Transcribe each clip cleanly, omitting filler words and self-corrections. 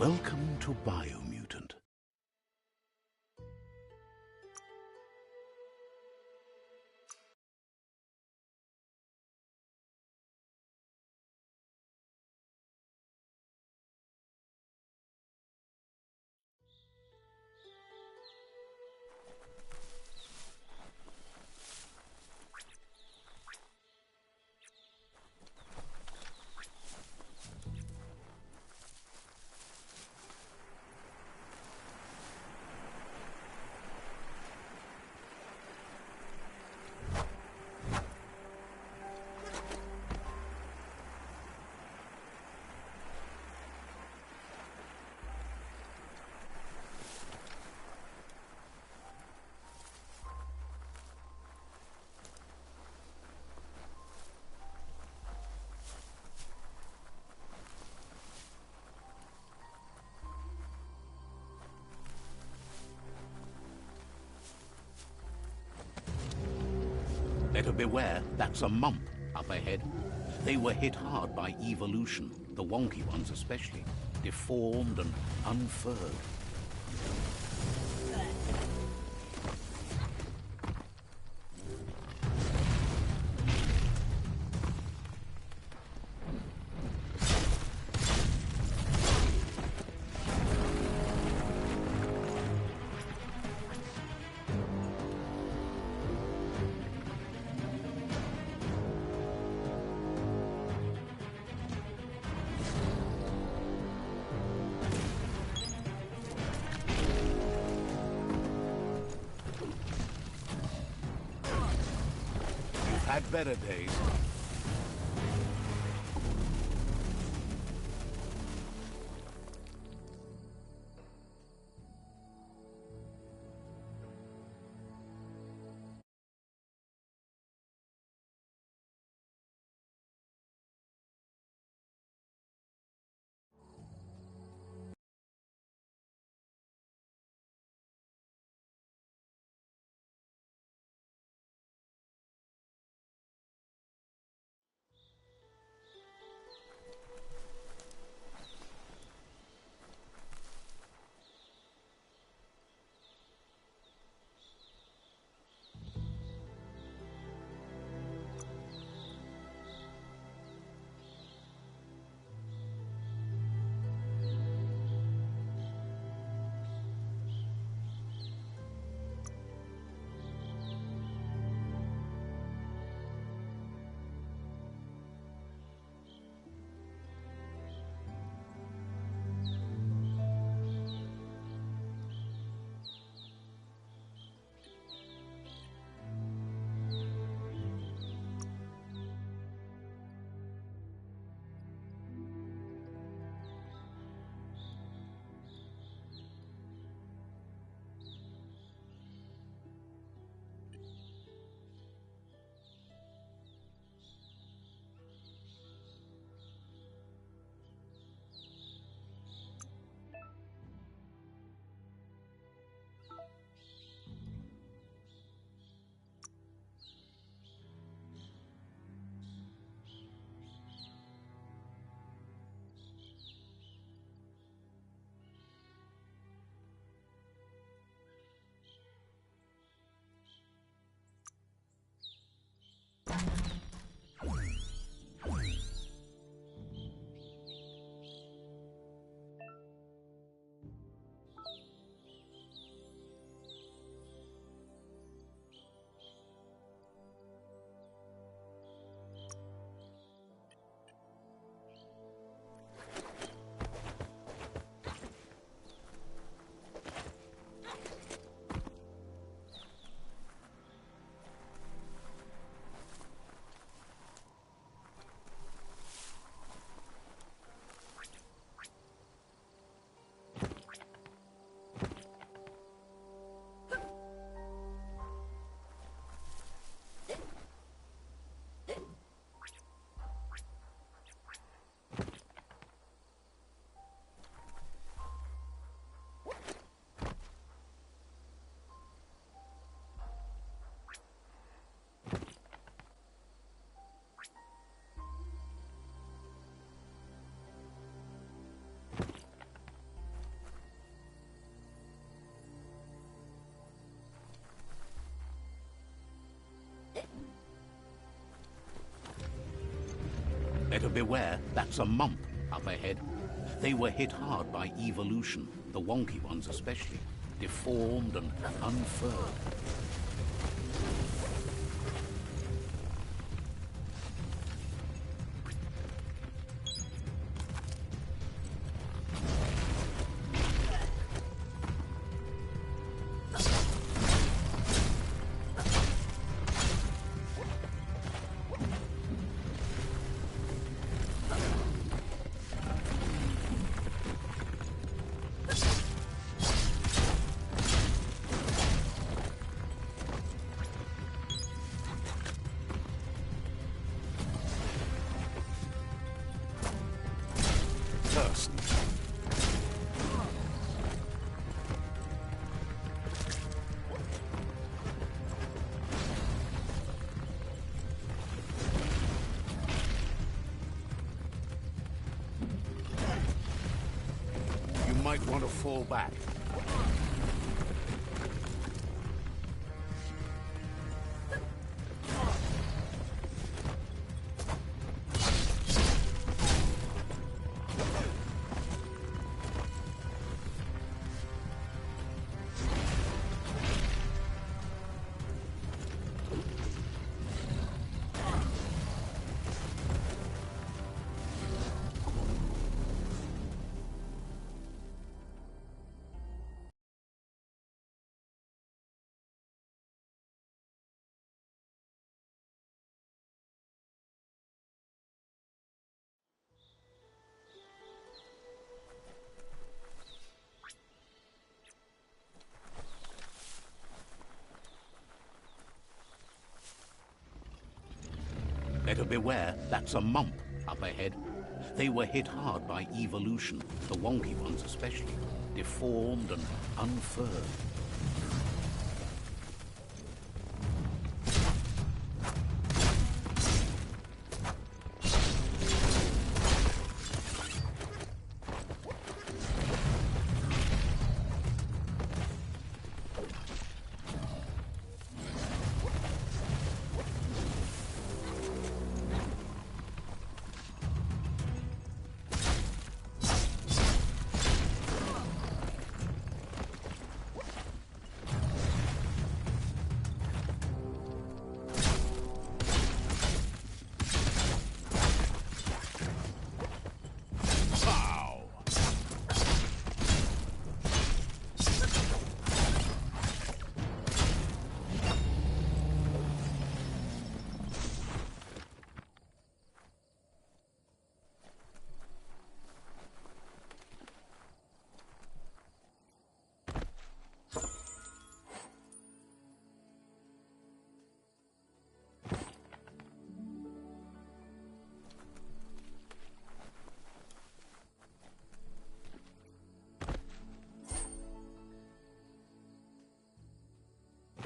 Welcome to Biomutant. Better beware, that's a mump up ahead. They were hit hard by evolution, the wonky ones especially, deformed and unfurred. Had better days. Better beware, that's a mump up ahead. They were hit hard by evolution, the wonky ones especially, deformed and unfurred. Person. You might want to fall back. Better beware, that's a mump up ahead. They were hit hard by evolution, the wonky ones especially, deformed and unfurred.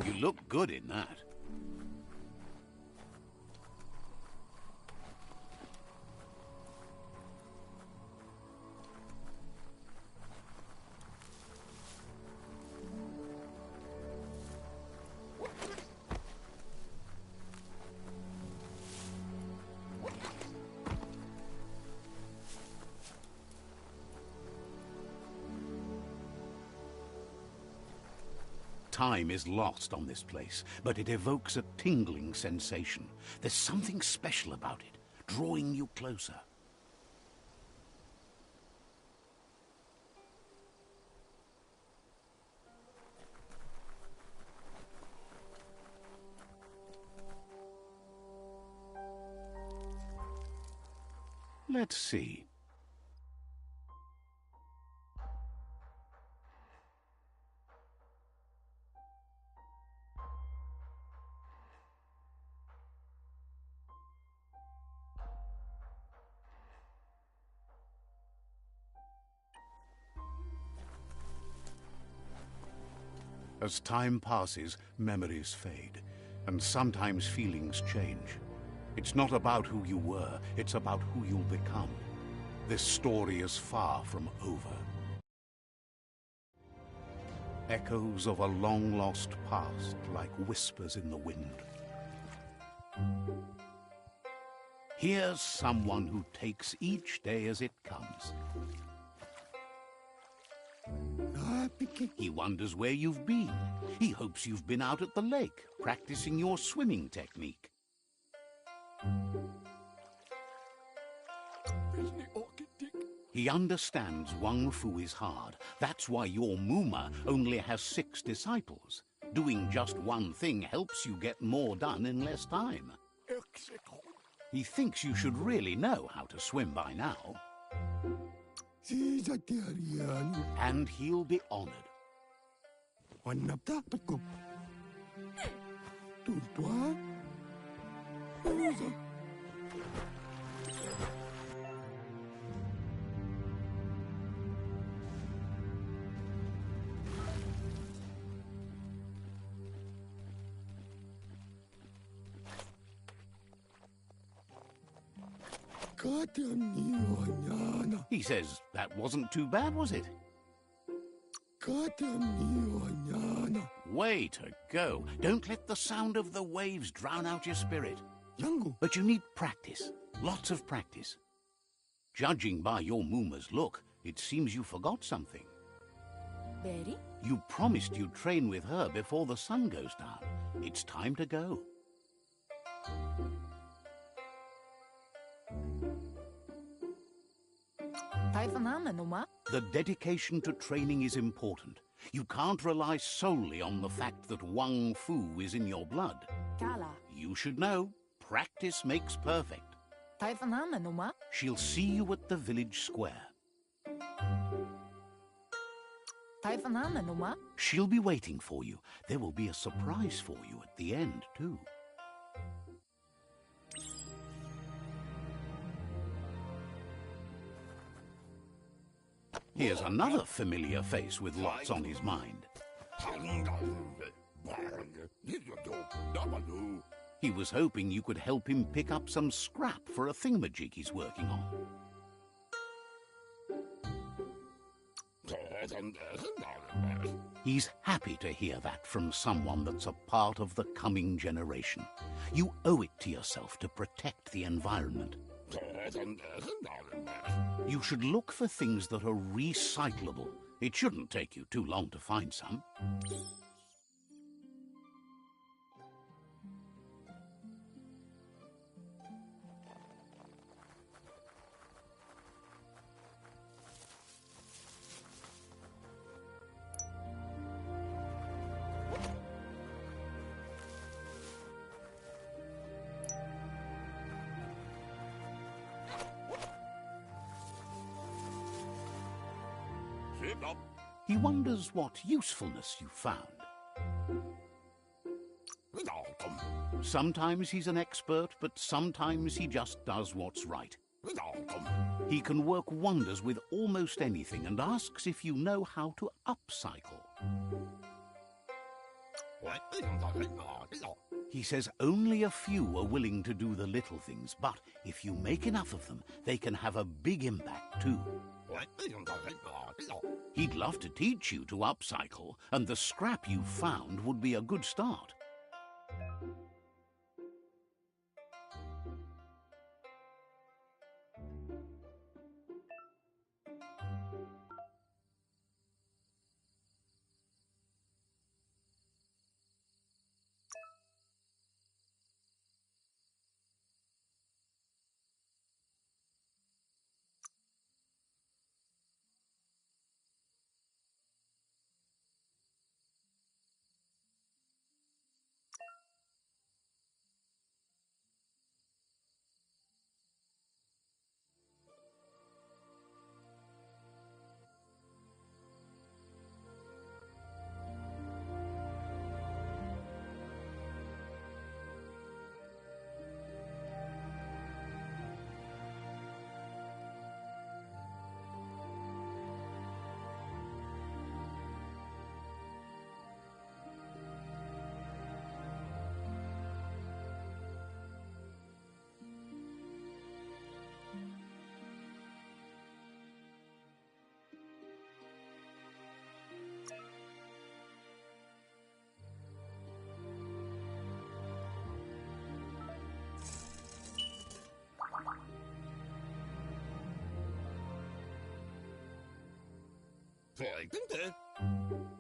You look good in that. Time is lost on this place, but it evokes a tingling sensation. There's something special about it, drawing you closer. Let's see. As time passes, memories fade, and sometimes feelings change. It's not about who you were, it's about who you'll become. This story is far from over. Echoes of a long-lost past, like whispers in the wind. Here's someone who takes each day as it comes. He wonders where you've been. He hopes you've been out at the lake, practicing your swimming technique. He understands Wang Fu is hard. That's why your Muma only has 6 disciples. Doing just one thing helps you get more done in less time. He thinks you should really know how to swim by now. And he'll be honored. He says, that wasn't too bad, was it? Way to go. Don't let the sound of the waves drown out your spirit. But you need practice. Lots of practice. Judging by your Muma's look, it seems you forgot something. Betty? You promised you'd train with her before the sun goes down. It's time to go. The dedication to training is important. You can't rely solely on the fact that Wang Fu is in your blood. You should know, practice makes perfect. She'll see you at the village square. She'll be waiting for you. There will be a surprise for you at the end, too. Here's another familiar face with lots on his mind. He was hoping you could help him pick up some scrap for a thingamajig he's working on. He's happy to hear that from someone that's a part of the coming generation. You owe it to yourself to protect the environment. You should look for things that are recyclable. It shouldn't take you too long to find some. He wonders what usefulness you found. Sometimes he's an expert, but sometimes he just does what's right. He can work wonders with almost anything and asks if you know how to upcycle. He says only a few are willing to do the little things, but if you make enough of them, they can have a big impact too. He'd love to teach you to upcycle, and the scrap you found would be a good start.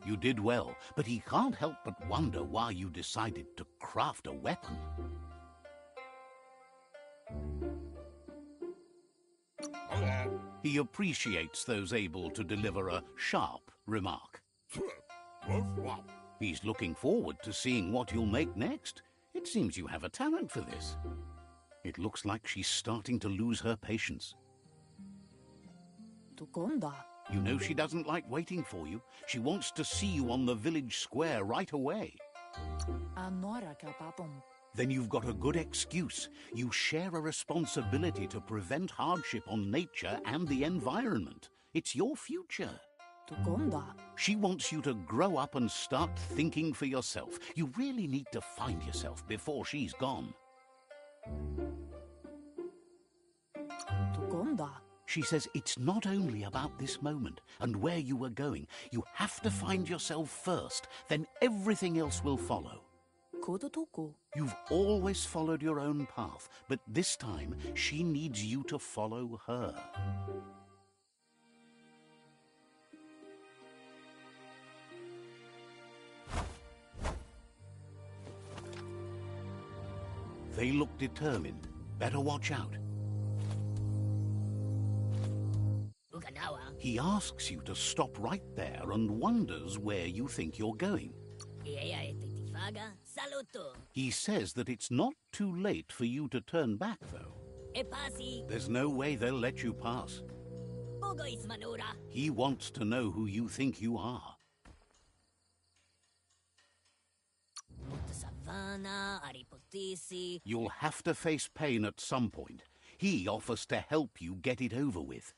You did well, but he can't help but wonder why you decided to craft a weapon. He appreciates those able to deliver a sharp remark. He's looking forward to seeing what you'll make next. It seems you have a talent for this. It looks like she's starting to lose her patience. You know she doesn't like waiting for you. She wants to see you on the village square right away. Then you've got a good excuse. You share a responsibility to prevent hardship on nature and the environment. It's your future. She wants you to grow up and start thinking for yourself. You really need to find yourself before she's gone. She says it's not only about this moment and where you are going. You have to find yourself first, then everything else will follow. You've always followed your own path, but this time she needs you to follow her. They look determined. Better watch out. He asks you to stop right there and wonders where you think you're going. He says that it's not too late for you to turn back, though. There's no way they'll let you pass. He wants to know who you think you are. You'll have to face pain at some point. He offers to help you get it over with.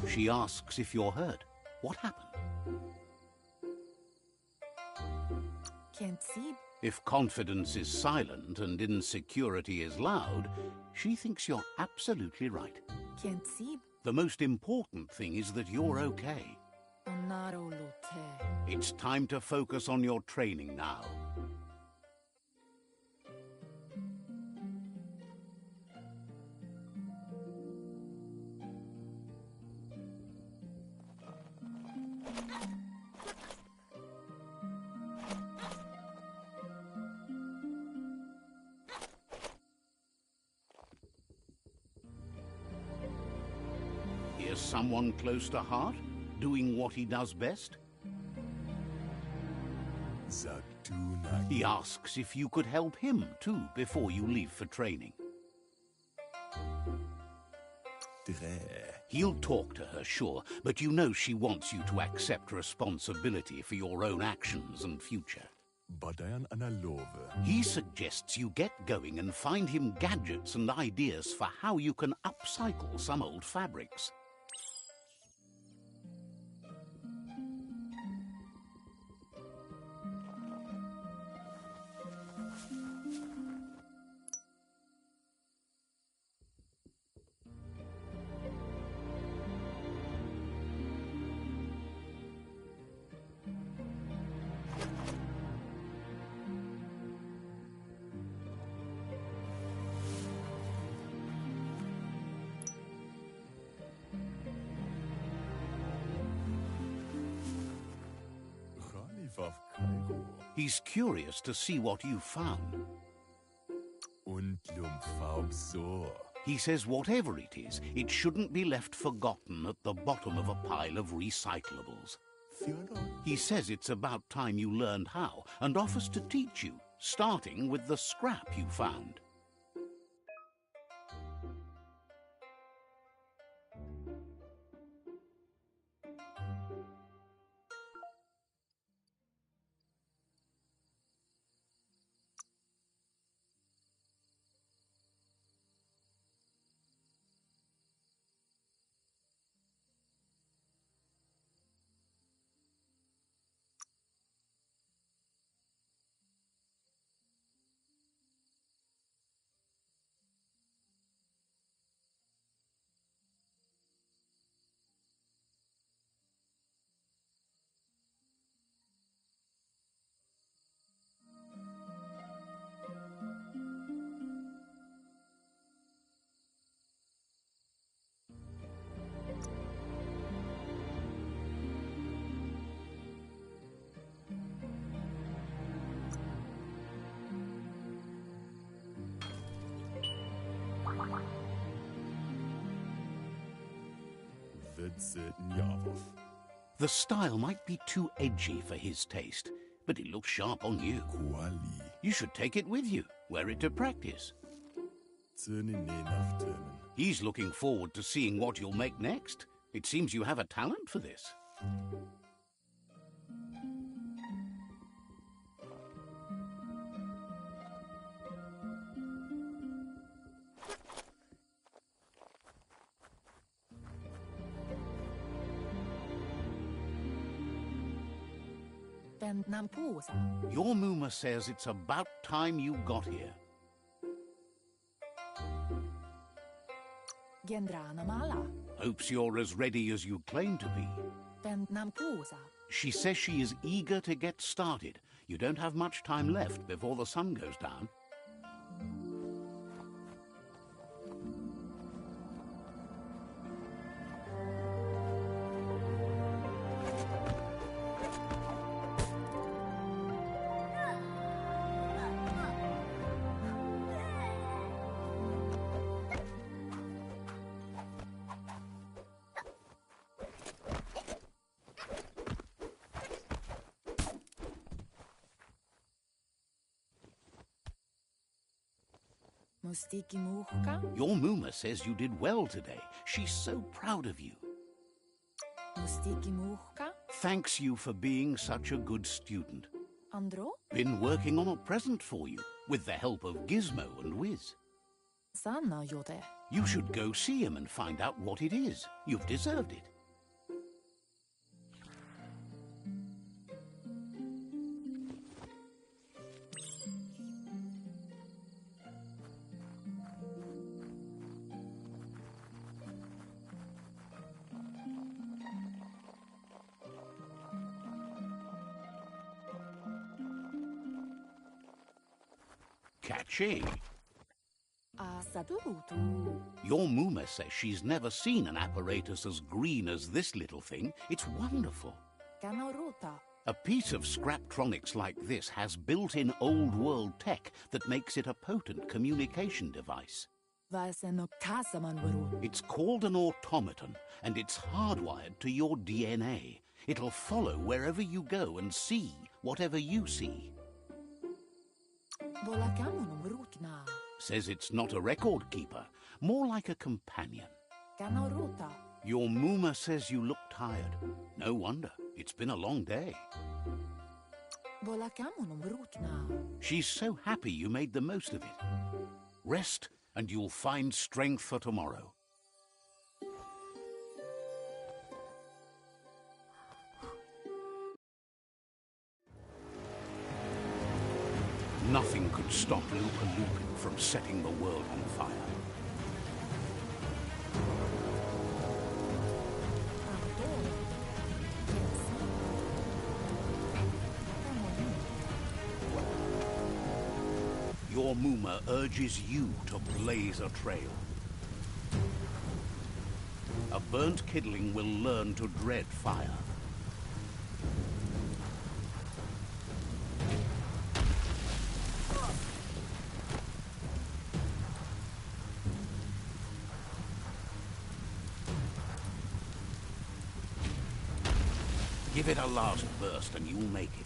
She asks if you're hurt. What happened? Can't see. If confidence is silent and insecurity is loud, she thinks you're absolutely right. Can't see. The most important thing is that you're okay. It's time to focus on your training now. Here's someone close to heart, doing what he does best. He asks if you could help him too before you leave for training. He'll talk to her, sure, but you know she wants you to accept responsibility for your own actions and future. He suggests you get going and find him gadgets and ideas for how you can upcycle some old fabrics. He's curious to see what you found. He says whatever it is, it shouldn't be left forgotten at the bottom of a pile of recyclables. He says it's about time you learned how and offers to teach you, starting with the scrap you found. The style might be too edgy for his taste, but it looks sharp on you. You should take it with you, wear it to practice. He's looking forward to seeing what you'll make next. It seems you have a talent for this. Your Muma says it's about time you got here. Hopes you're as ready as you claim to be. She says she is eager to get started. You don't have much time left before the sun goes down. Your Muma says you did well today. She's so proud of you. Thanks you for being such a good student. Been working on a present for you, with the help of Gizmo and Wiz. You should go see him and find out what it is. You've deserved it. Catchy. Your Muma says she's never seen an apparatus as green as this little thing. It's wonderful. A piece of Scraptronics like this has built-in old-world tech that makes it a potent communication device. It's called an automaton, and it's hardwired to your DNA. It'll follow wherever you go and see whatever you see. Says it's not a record keeper, more like a companion. Your Muma says you look tired. No wonder, it's been a long day. She's so happy you made the most of it. Rest and you'll find strength for tomorrow. Nothing could stop Lupa Lupin from setting the world on fire. Your Muma urges you to blaze a trail. A burnt kidling will learn to dread fire. Give it a last burst and you'll make it.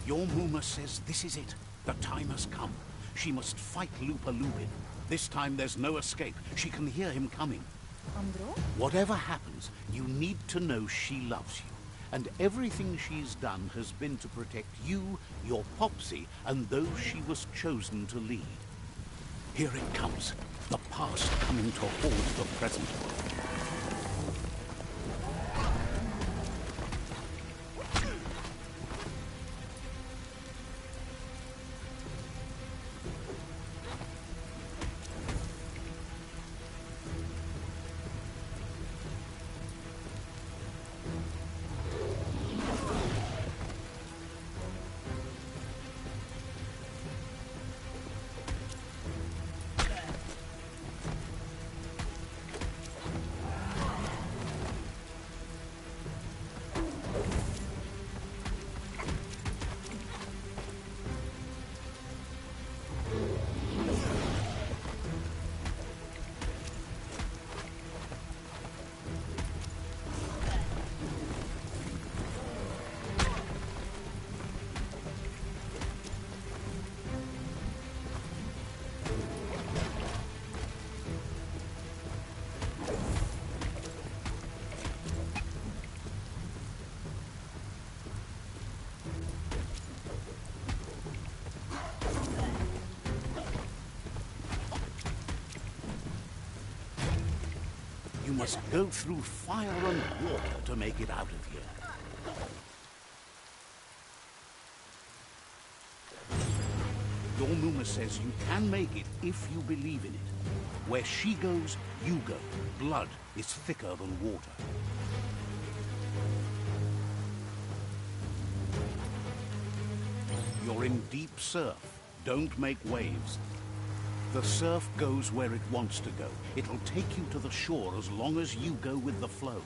Your Muma says this is it. The time has come. She must fight Lupa Lupin. This time there's no escape. She can hear him coming. Andro? Whatever happens, you need to know she loves you. And everything she's done has been to protect you, your Popsy, and those she was chosen to lead. Here it comes. The past coming to hold the present. You must go through fire and water to make it out of here. Your Muma says you can make it if you believe in it. Where she goes, you go. Blood is thicker than water. You're in deep surf. Don't make waves. The surf goes where it wants to go. It'll take you to the shore as long as you go with the flow.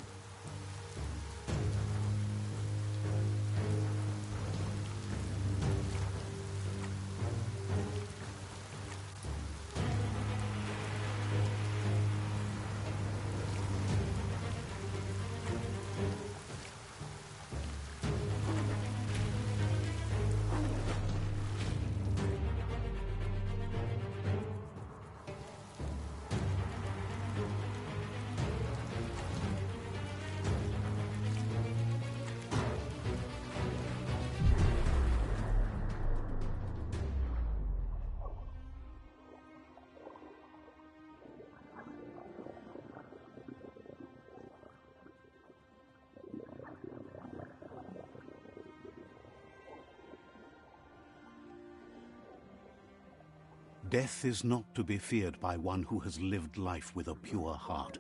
Death is not to be feared by one who has lived life with a pure heart.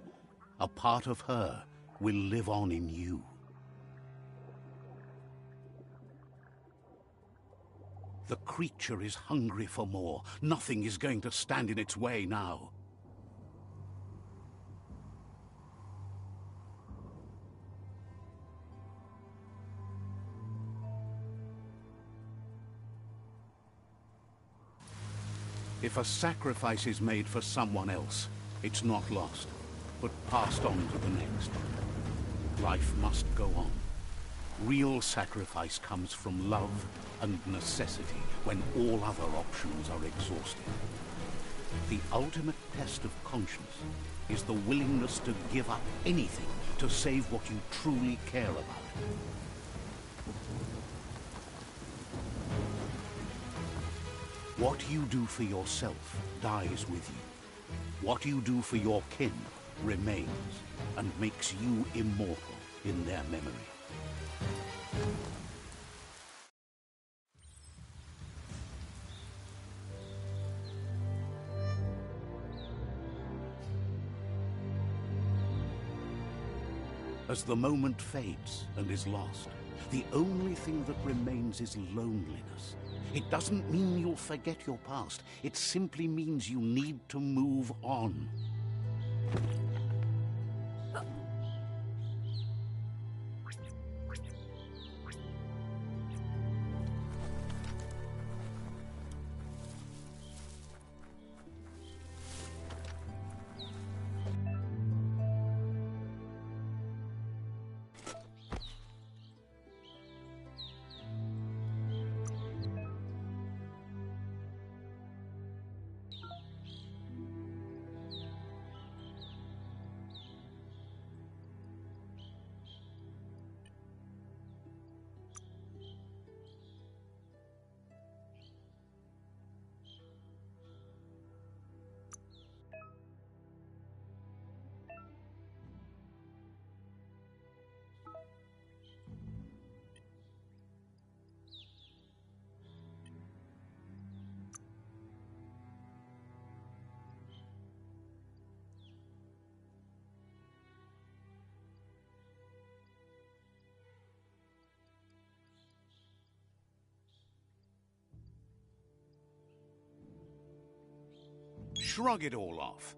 A part of her will live on in you. The creature is hungry for more. Nothing is going to stand in its way now. If a sacrifice is made for someone else, it's not lost, but passed on to the next. Life must go on. Real sacrifice comes from love and necessity when all other options are exhausted. The ultimate test of conscience is the willingness to give up anything to save what you truly care about. What you do for yourself dies with you. What you do for your kin remains and makes you immortal in their memory. As the moment fades and is lost, the only thing that remains is loneliness. It doesn't mean you'll forget your past. It simply means you need to move on. shrug it all off.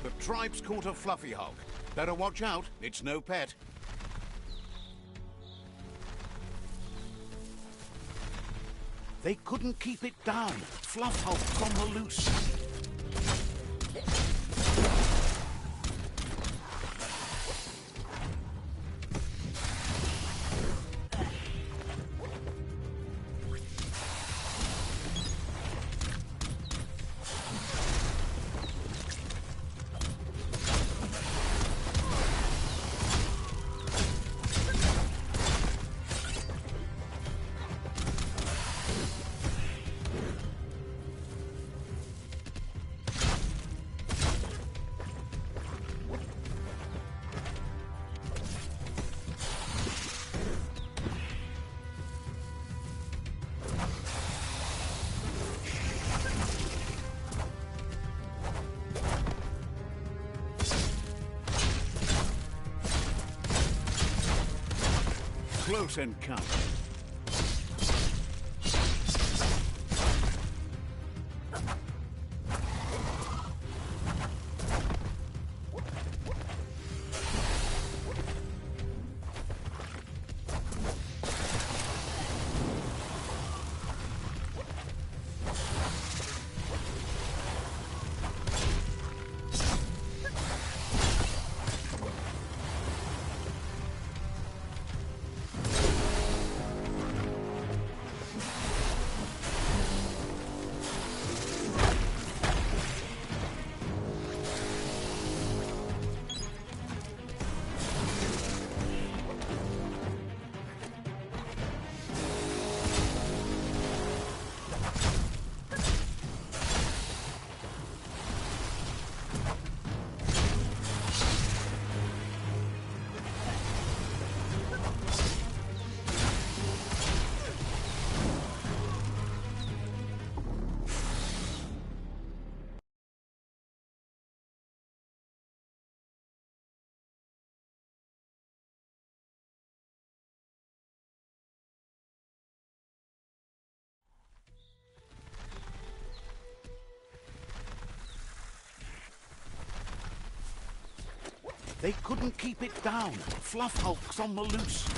The tribe's caught a fluffy hog. Better watch out, it's no pet. They couldn't keep it down. Fluff hulk's on the loose. Close encounter. They couldn't keep it down. Fluff hulk's on the loose.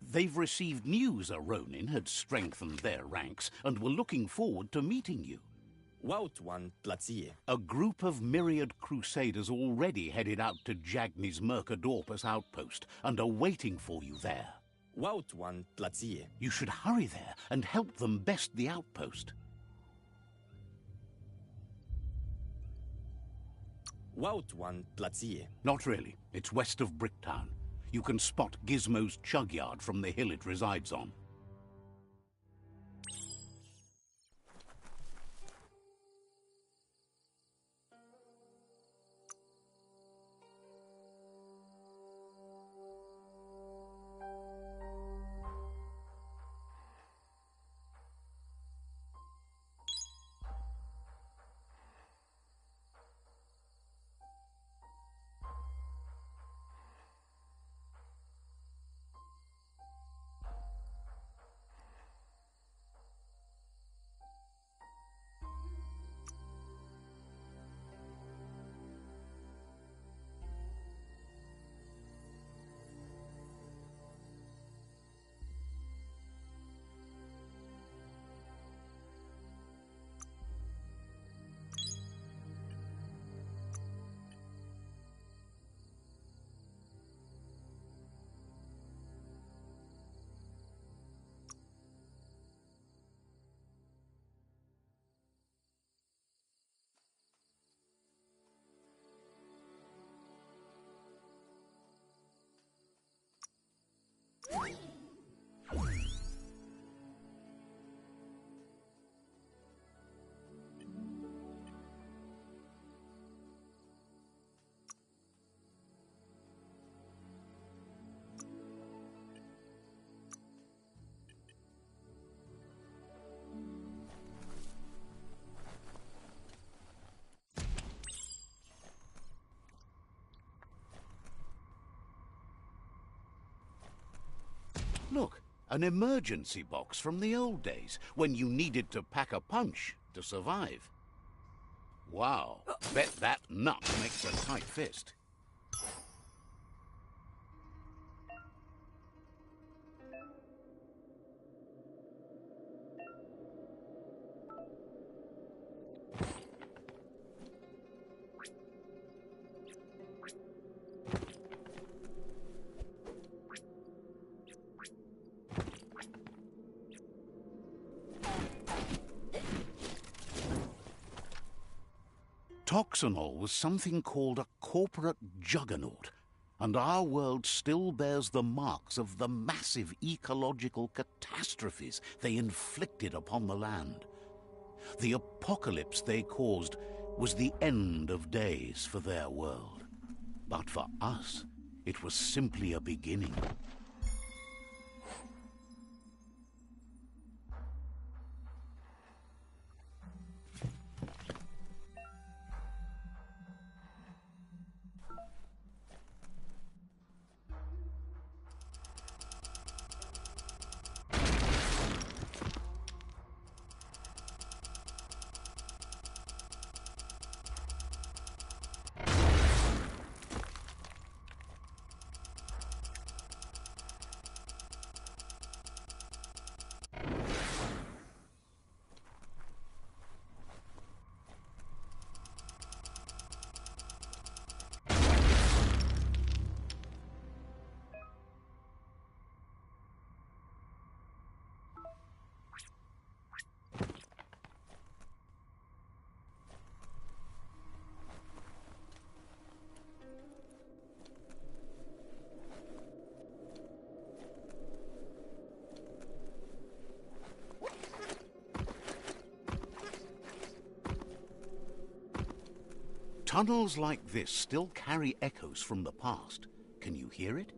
They've received news a Ronin had strengthened their ranks and were looking forward to meeting you. A group of myriad crusaders already headed out to Jagni's Mercadorpus outpost and are waiting for you there. You should hurry there and help them best the outpost. Not really. It's west of Bricktown. You can spot Gizmo's chug yard from the hill it resides on. Look, an emergency box from the old days, when you needed to pack a punch to survive. Wow, bet that nut makes a tight fist. Toxanol was something called a corporate juggernaut, and our world still bears the marks of the massive ecological catastrophes they inflicted upon the land. The apocalypse they caused was the end of days for their world. But for us, it was simply a beginning. Tunnels like this still carry echoes from the past. Can you hear it?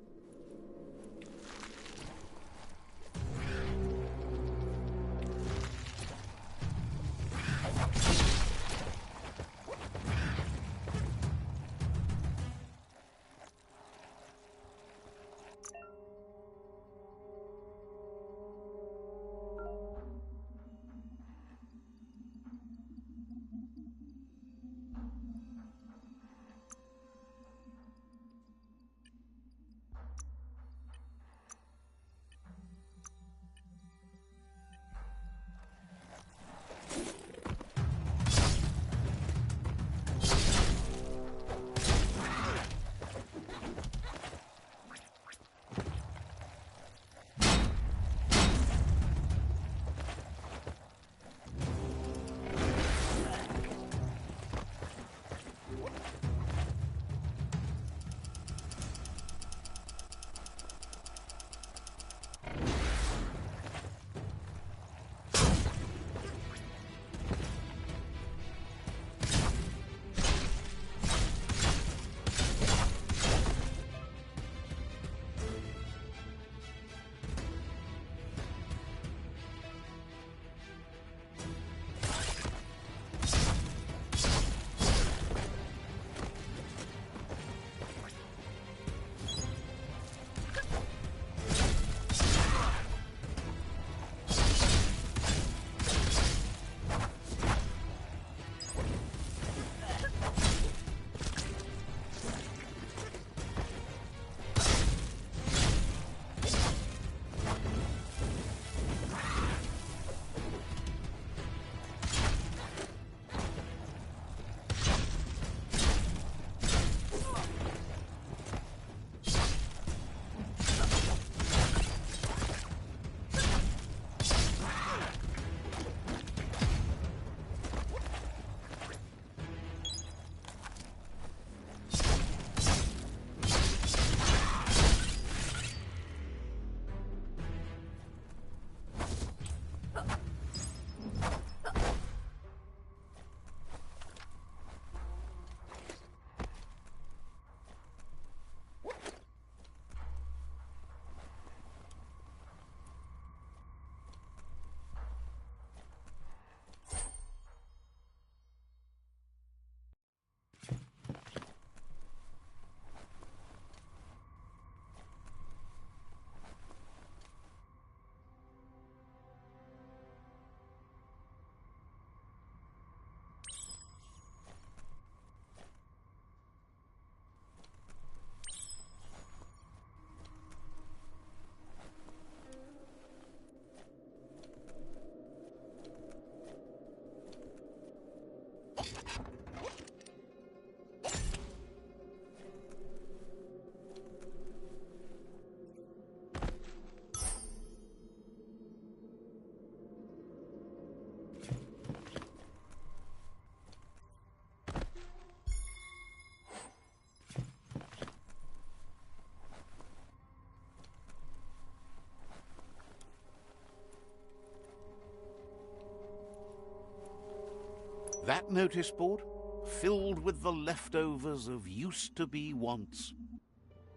That notice board? Filled with the leftovers of used-to-be wants.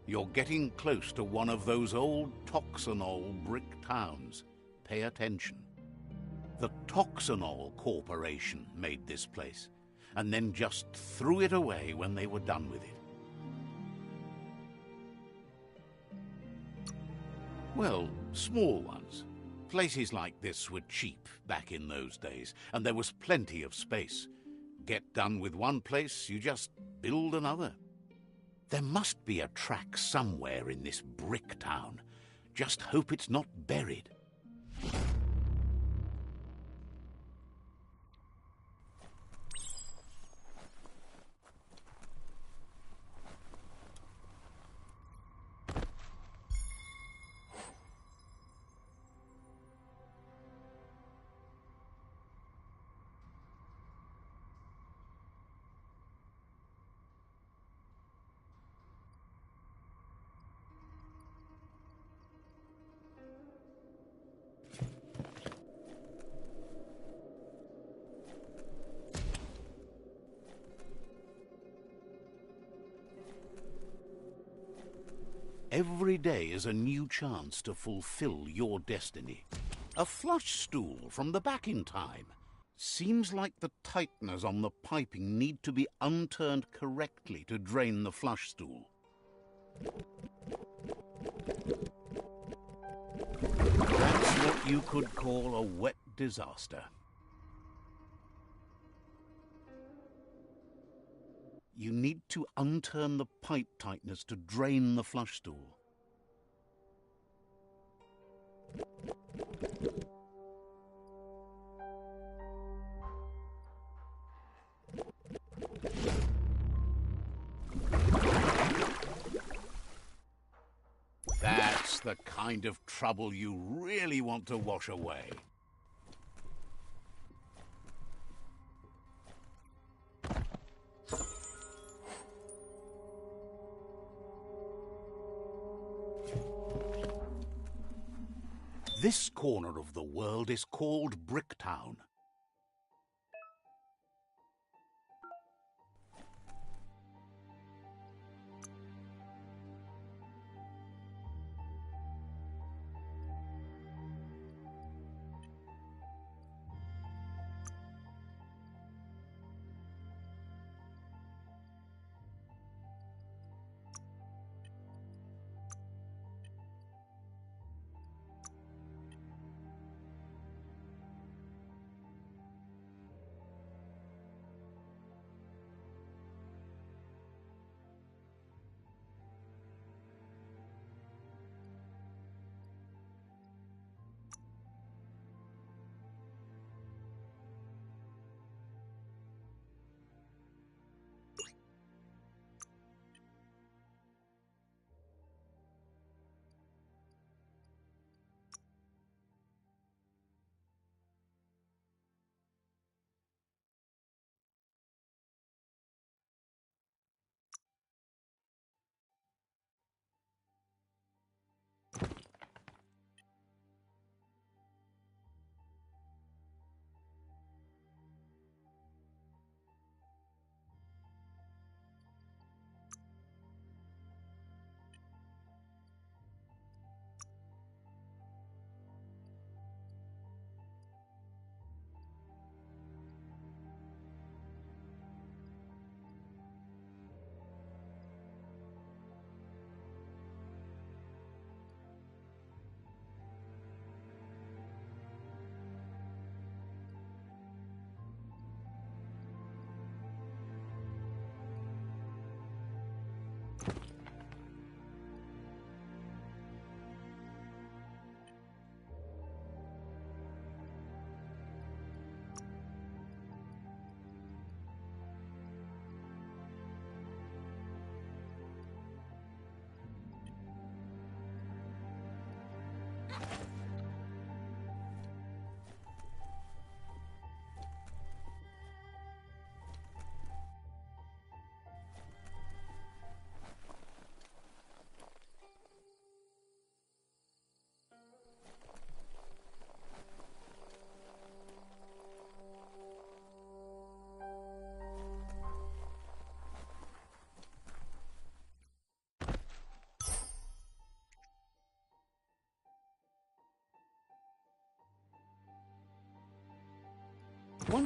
You're getting close to one of those old Toxanol brick towns. Pay attention. The Toxanol Corporation made this place, and then just threw it away when they were done with it. Well, small ones. Places like this were cheap back in those days, and there was plenty of space. Get done with one place, you just build another. There must be a track somewhere in this brick town. Just hope it's not buried. Every day is a new chance to fulfill your destiny. A flush stool from the back in time. Seems like the tighteners on the piping need to be unturned correctly to drain the flush stool. That's what you could call a wet disaster. You need to unturn the pipe tighteners to drain the flush stool. That's the kind of trouble you really want to wash away. This corner of the world is called Bricktown.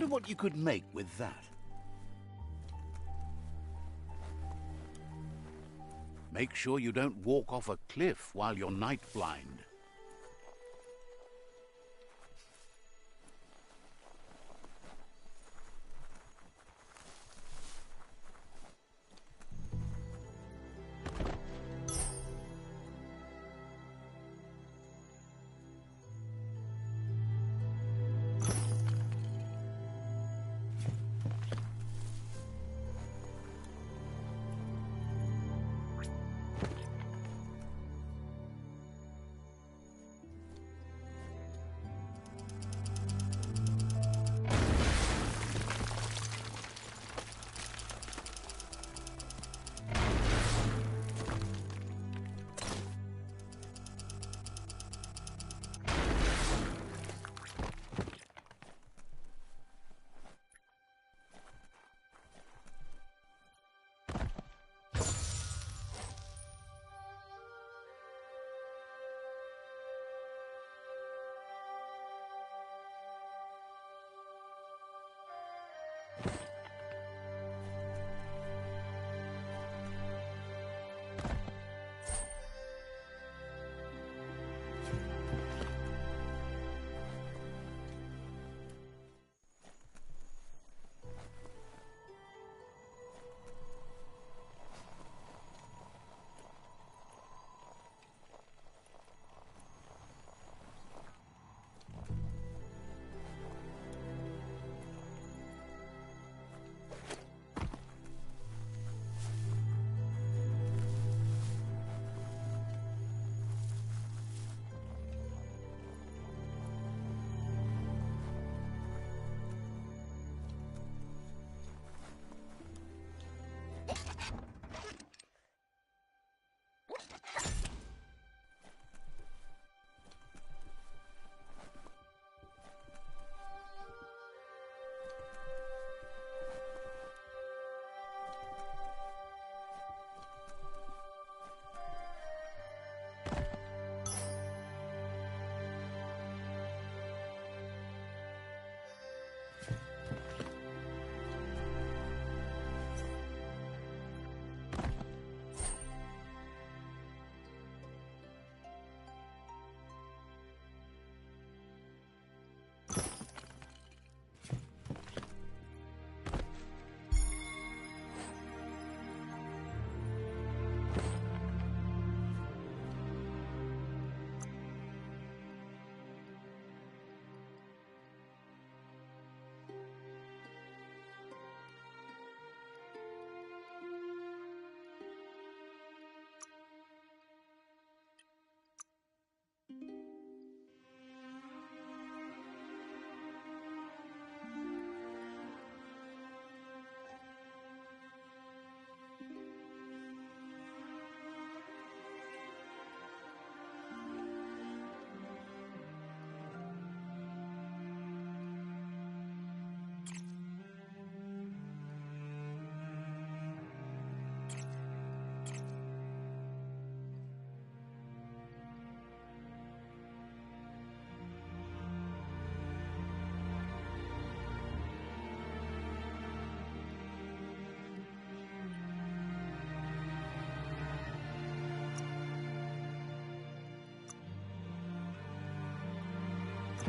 wonder what you could make with that. Make sure you don't walk off a cliff while you're night blind.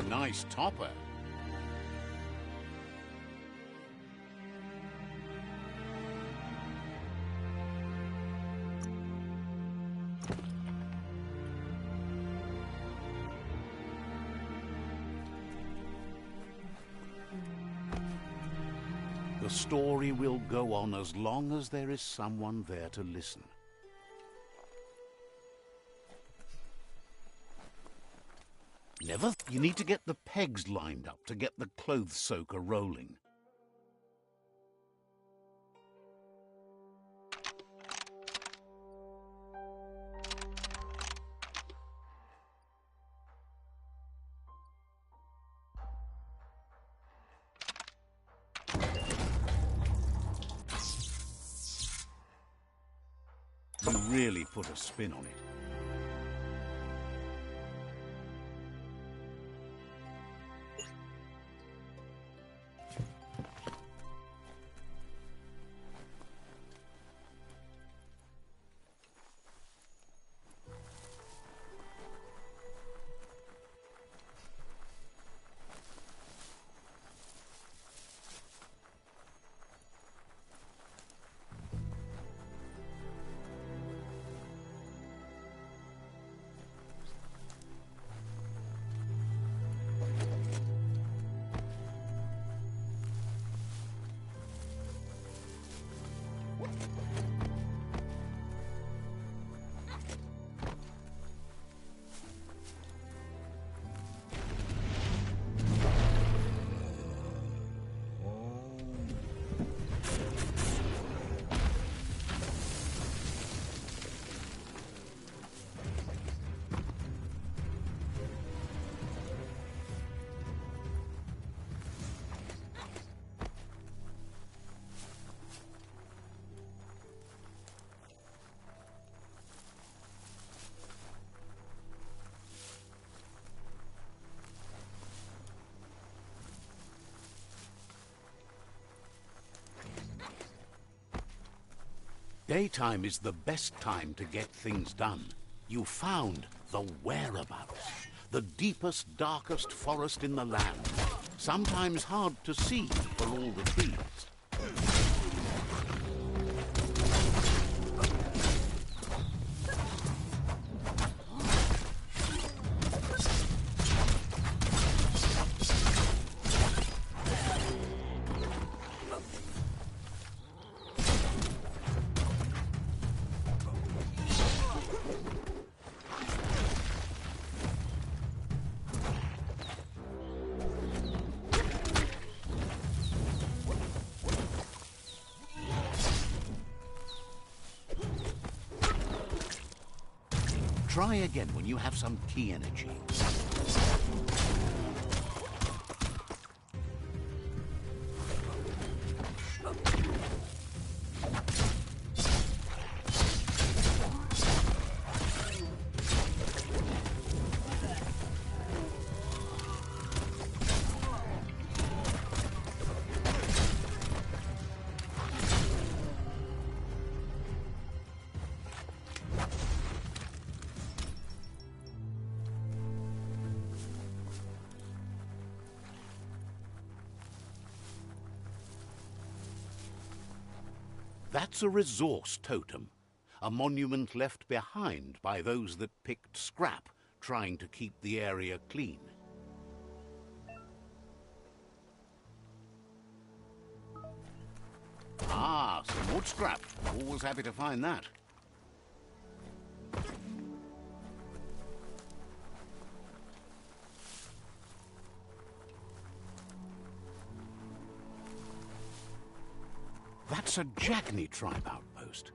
Nice topper. The story will go on as long as there is someone there to listen. You need to get the pegs lined up to get the clothes soaker rolling. You really put a spin on it. Daytime is the best time to get things done. You found the whereabouts. The deepest, darkest forest in the land. Sometimes hard to see for all the trees. Try again when you have some key energy. That's a resource totem, a monument left behind by those that picked scrap, trying to keep the area clean. Ah, some wood scrap. Always happy to find that. That's a Jackney tribe outpost.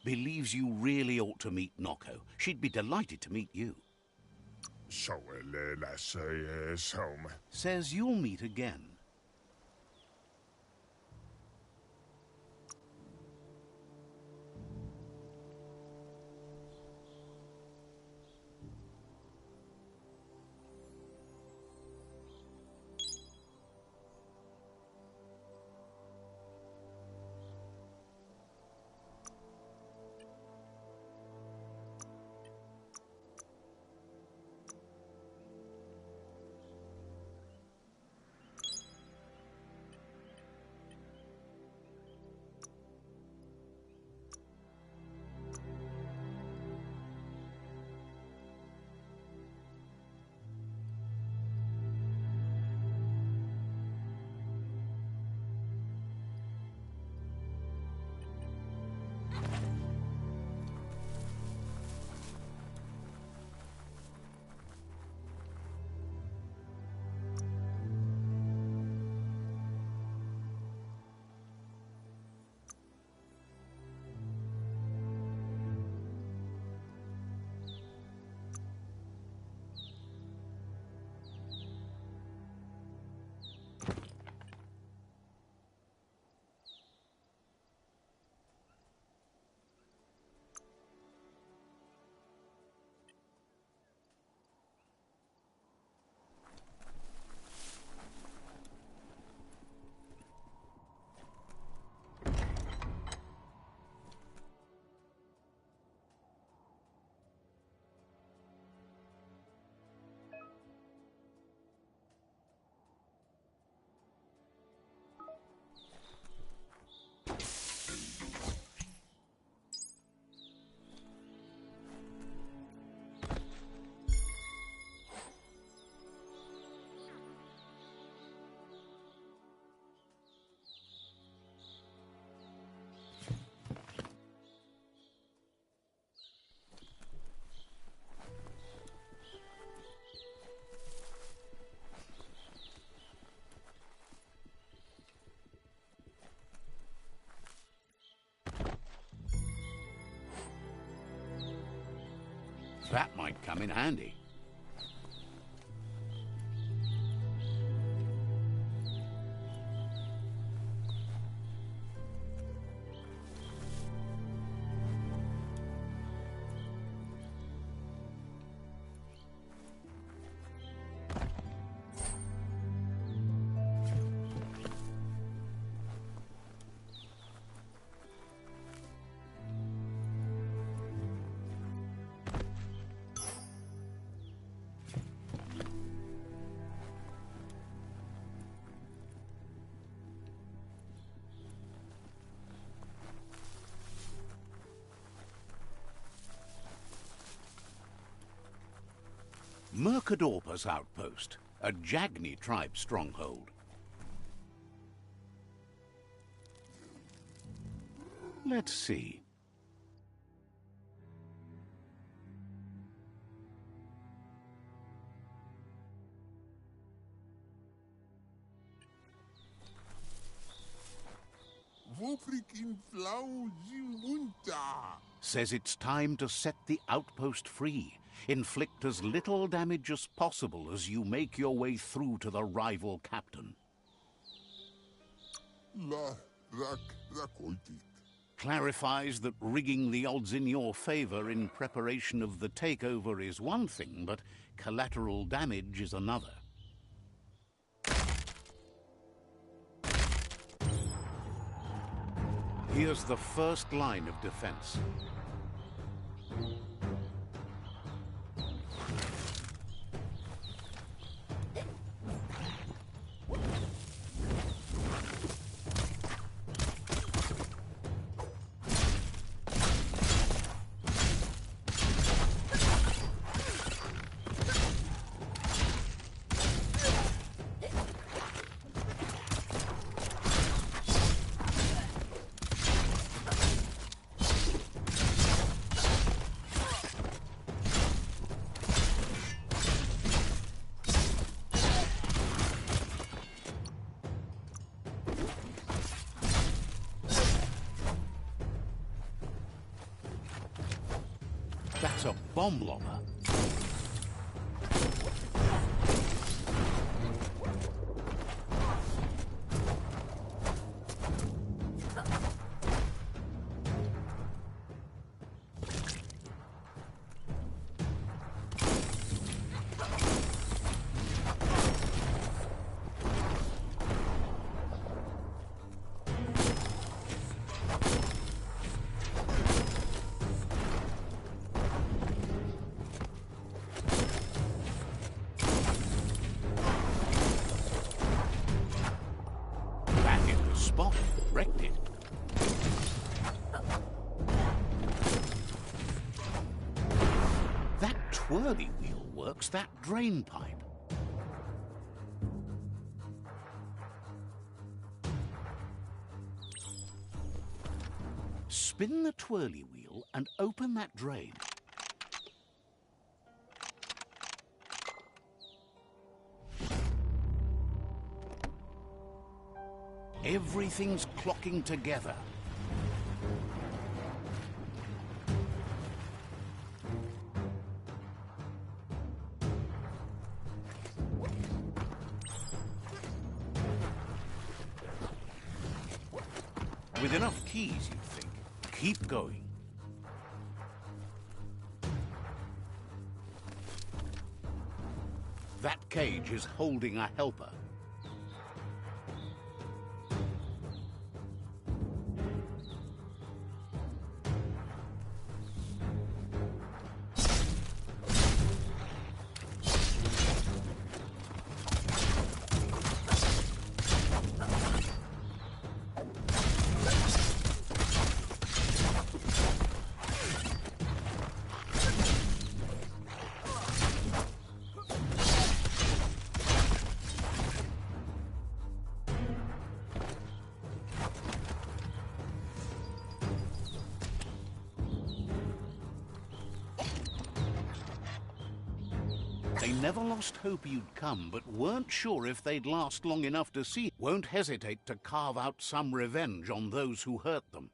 Believes you really ought to meet Noko. She'd be delighted to meet you. Says you'll meet again. That might come in handy. Mercadorpa's outpost, a Jagni tribe stronghold. Let's see. Says it's time to set the outpost free. Inflict as little damage as possible as you make your way through to the rival captain. Clarifies that rigging the odds in your favor in preparation of the takeover is one thing, but collateral damage is another. Here's the first line of defense. That's a bomb lobber. Spot, wrecked it. That twirly wheel works that drain pipe. Spin the twirly wheel and open that drain. Everything's clocking together. With enough keys, you think. Keep going. That cage is holding a helper. They never lost hope you'd come, but weren't sure if they'd last long enough to see. Won't hesitate to carve out some revenge on those who hurt them.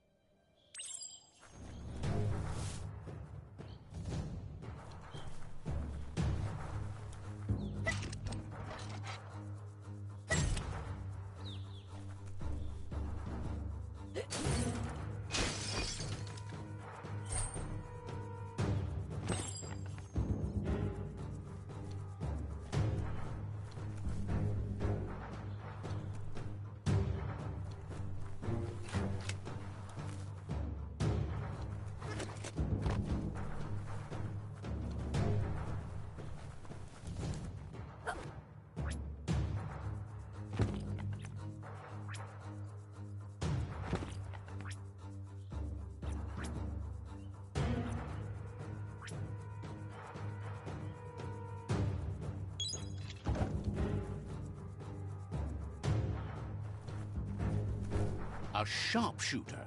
A sharpshooter.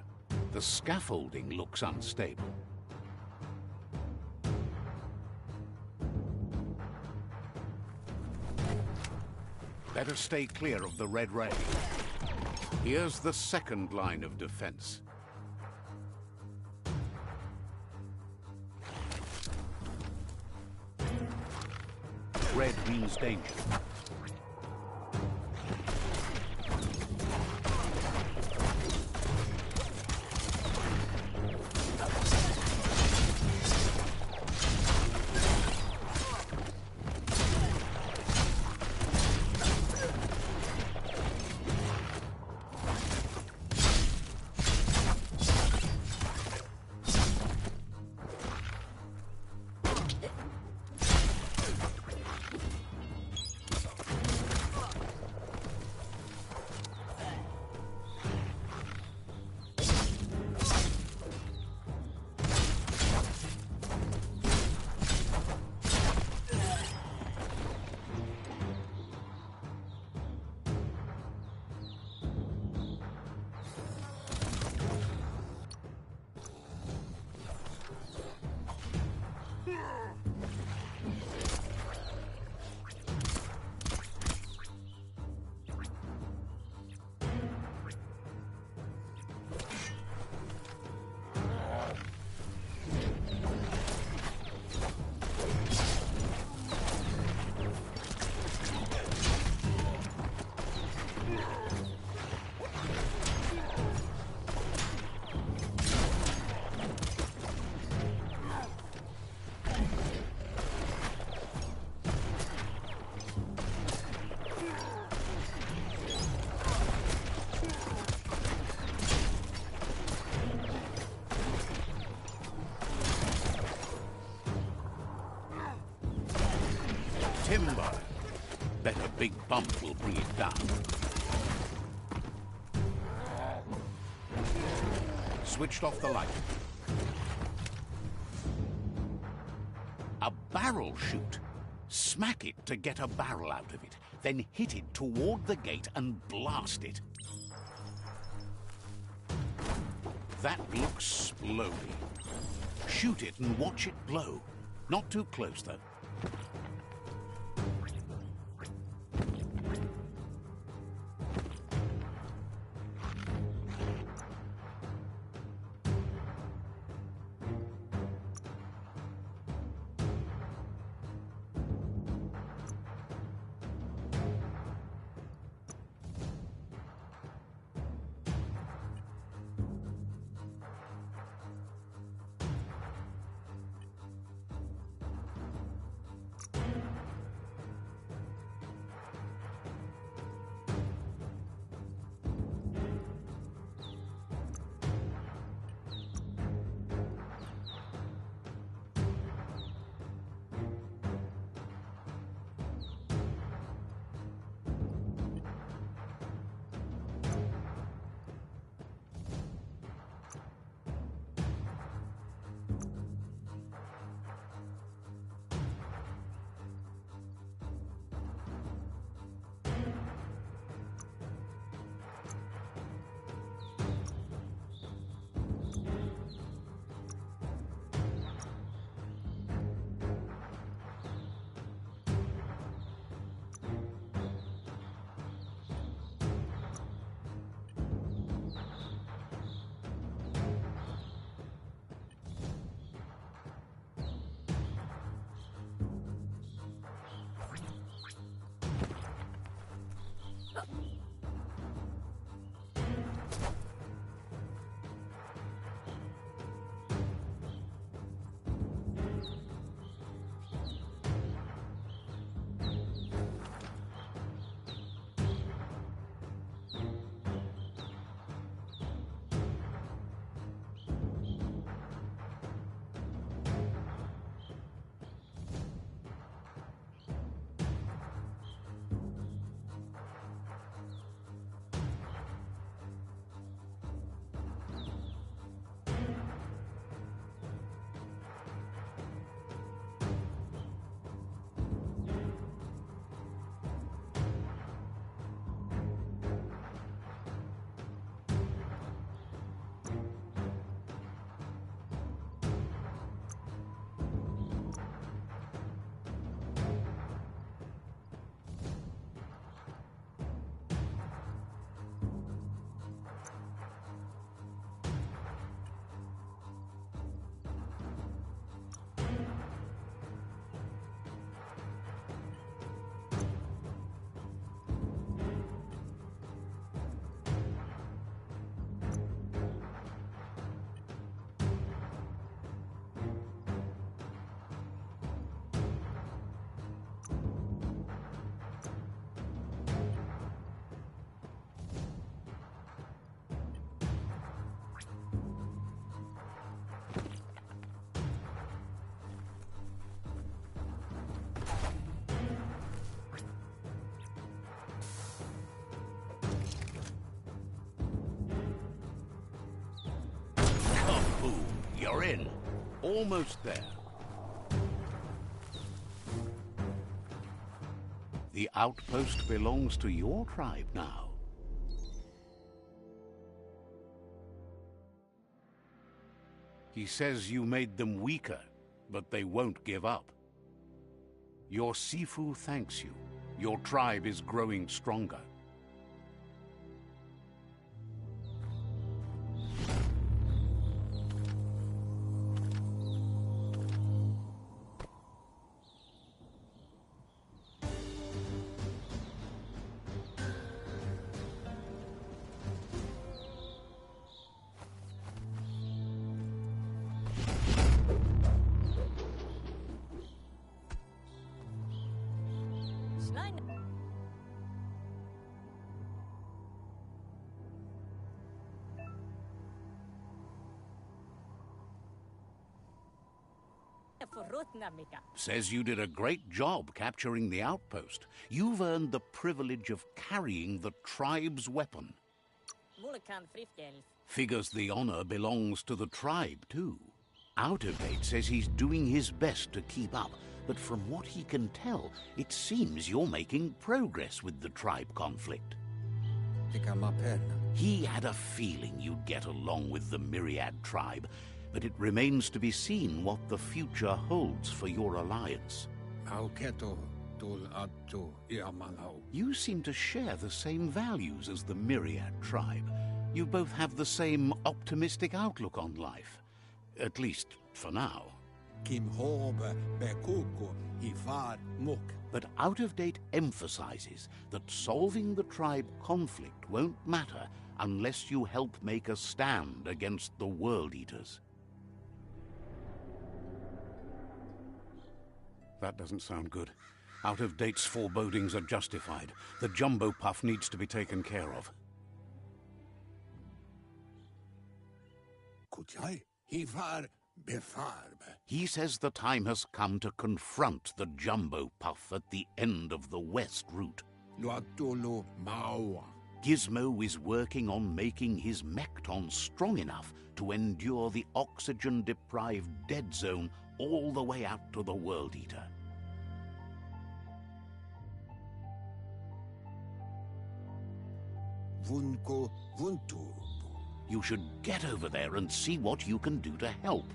The scaffolding looks unstable. Better stay clear of the red ray. Here's the second line of defense. Red means danger. Timber. Bet a big bump will bring it down. Switched off the light. A barrel shoot. Smack it to get a barrel out of it. Then hit it toward the gate and blast it. That looks splody. Shoot it and watch it blow. Not too close, though. Almost there. The outpost belongs to your tribe now. He says you made them weaker, but they won't give up. Your Sifu thanks you. Your tribe is growing stronger. Says you did a great job capturing the outpost. You've earned the privilege of carrying the tribe's weapon. Figures the honor belongs to the tribe, too. Out of Date says he's doing his best to keep up, but from what he can tell, it seems you're making progress with the tribe conflict. He had a feeling you'd get along with the Myriad tribe, but it remains to be seen what the future holds for your alliance. You seem to share the same values as the Myriad tribe. You both have the same optimistic outlook on life. At least, for now. But Out of Date emphasizes that solving the tribe conflict won't matter unless you help make a stand against the World Eaters. That doesn't sound good. Out of Date's forebodings are justified. The Jumbo Puff needs to be taken care of. He says the time has come to confront the Jumbo Puff at the end of the West Route. Gizmo is working on making his Mekton strong enough to endure the oxygen-deprived dead zone all the way out to the World Eater. You should get over there and see what you can do to help.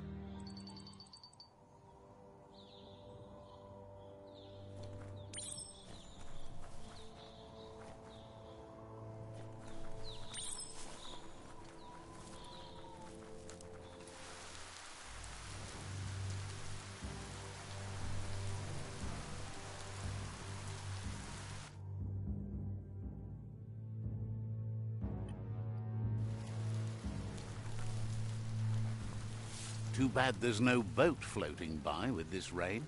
Too bad there's no boat floating by with this rain.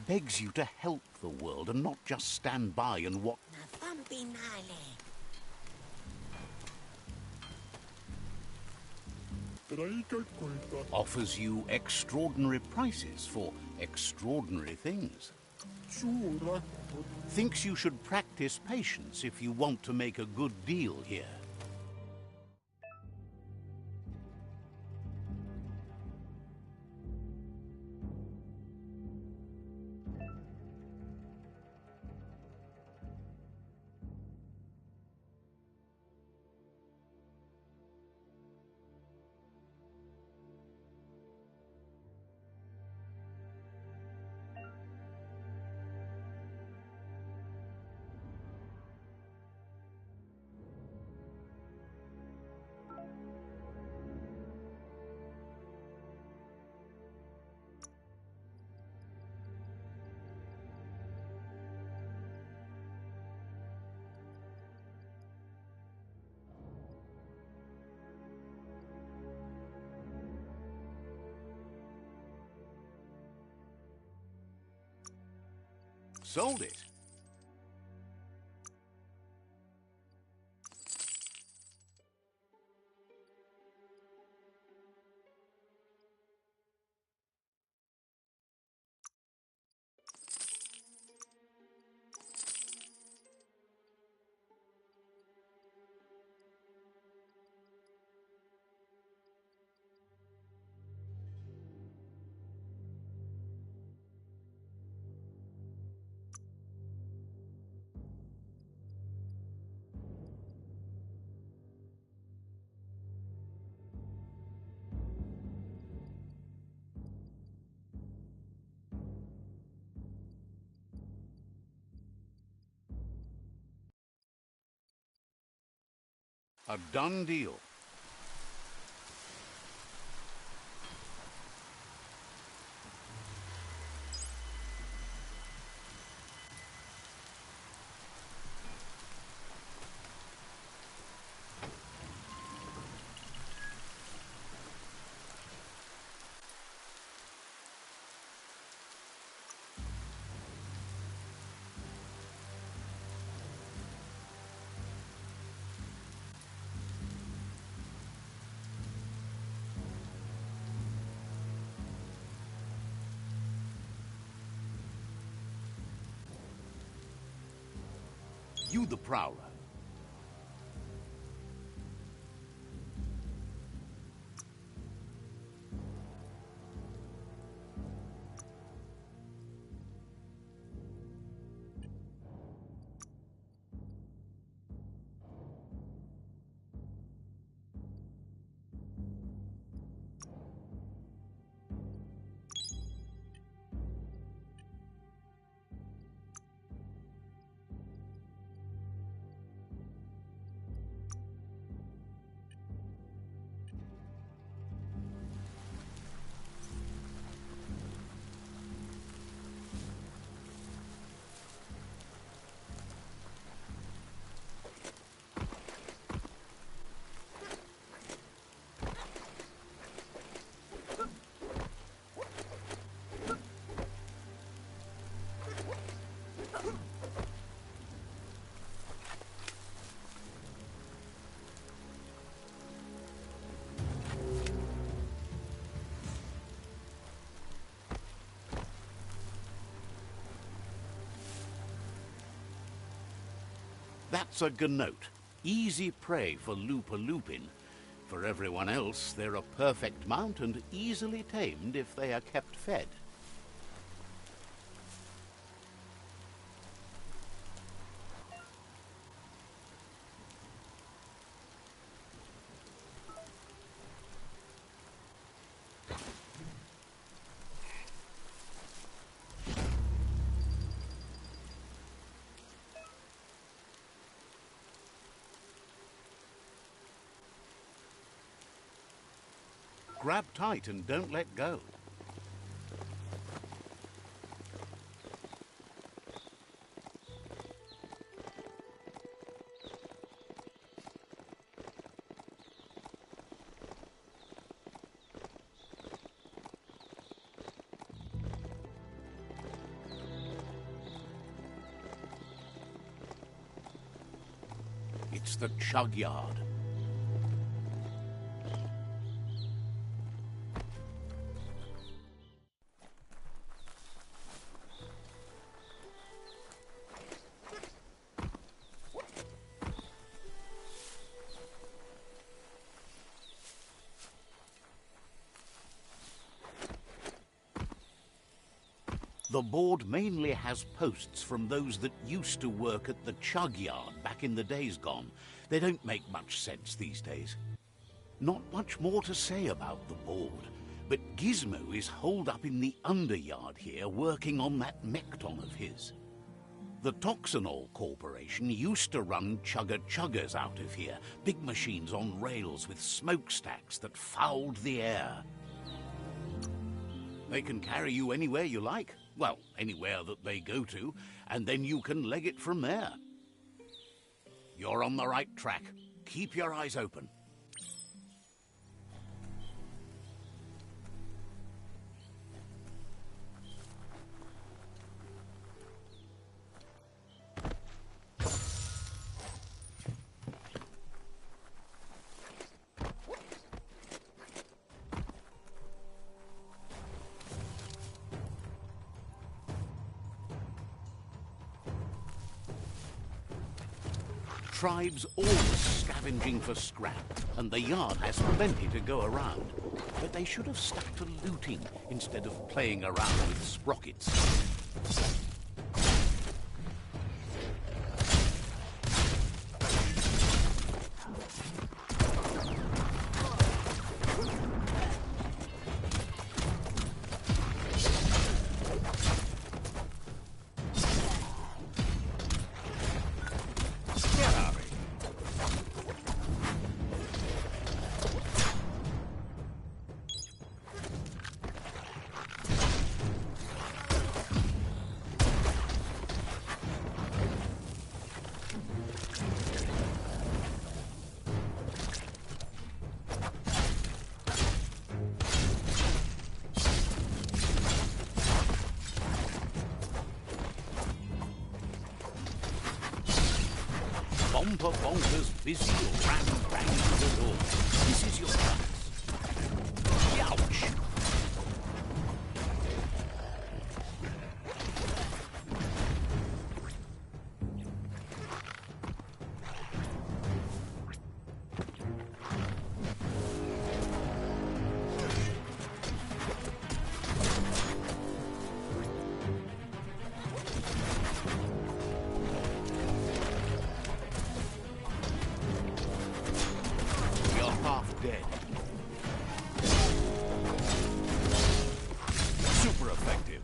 Begs you to help the world and not just stand by and watch. Offers you extraordinary prices for extraordinary things. Thinks you should practice patience if you want to make a good deal here. Sold it. A done deal. You the Prowler. That's a gnote. Easy prey for Lupin. For everyone else, they're a perfect mount and easily tamed if they are kept fed. Grab tight and don't let go. It's the chug yard. The board mainly has posts from those that used to work at the chug yard back in the days gone. They don't make much sense these days. Not much more to say about the board, but Gizmo is holed up in the underyard here working on that Mekton of his. The Toxanol Corporation used to run chugger-chuggers out of here, big machines on rails with smokestacks that fouled the air. They can carry you anywhere you like. Well, anywhere that they go to, and then you can leg it from there. You're on the right track. Keep your eyes open. Tribes always scavenging for scrap, and the yard has plenty to go around. But they should have stuck to looting instead of playing around with sprockets. Bomper Bonker's busy ran bang to the door. This is your chance. Ouch! You're half dead. Super effective.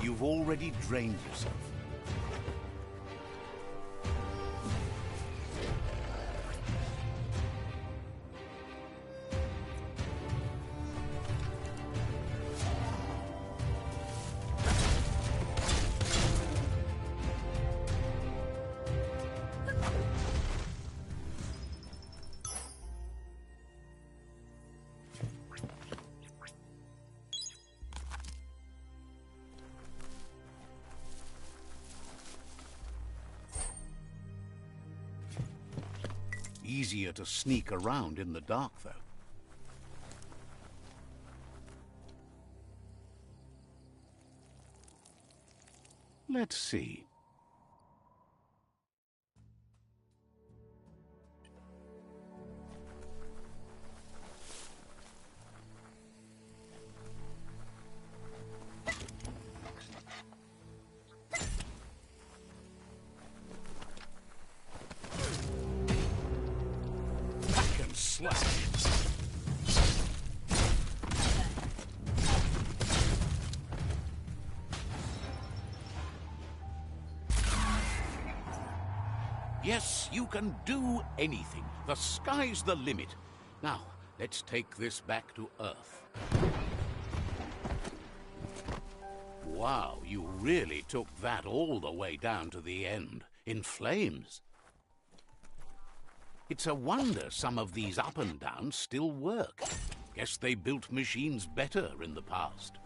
You've already drained yourself. Easier to sneak around in the dark, though. Let's see. Slash. Yes, you can do anything. The sky's the limit. Now, let's take this back to Earth. Wow, you really took that all the way down to the end, in flames. It's a wonder some of these up and downs still work. Guess they built machines better in the past.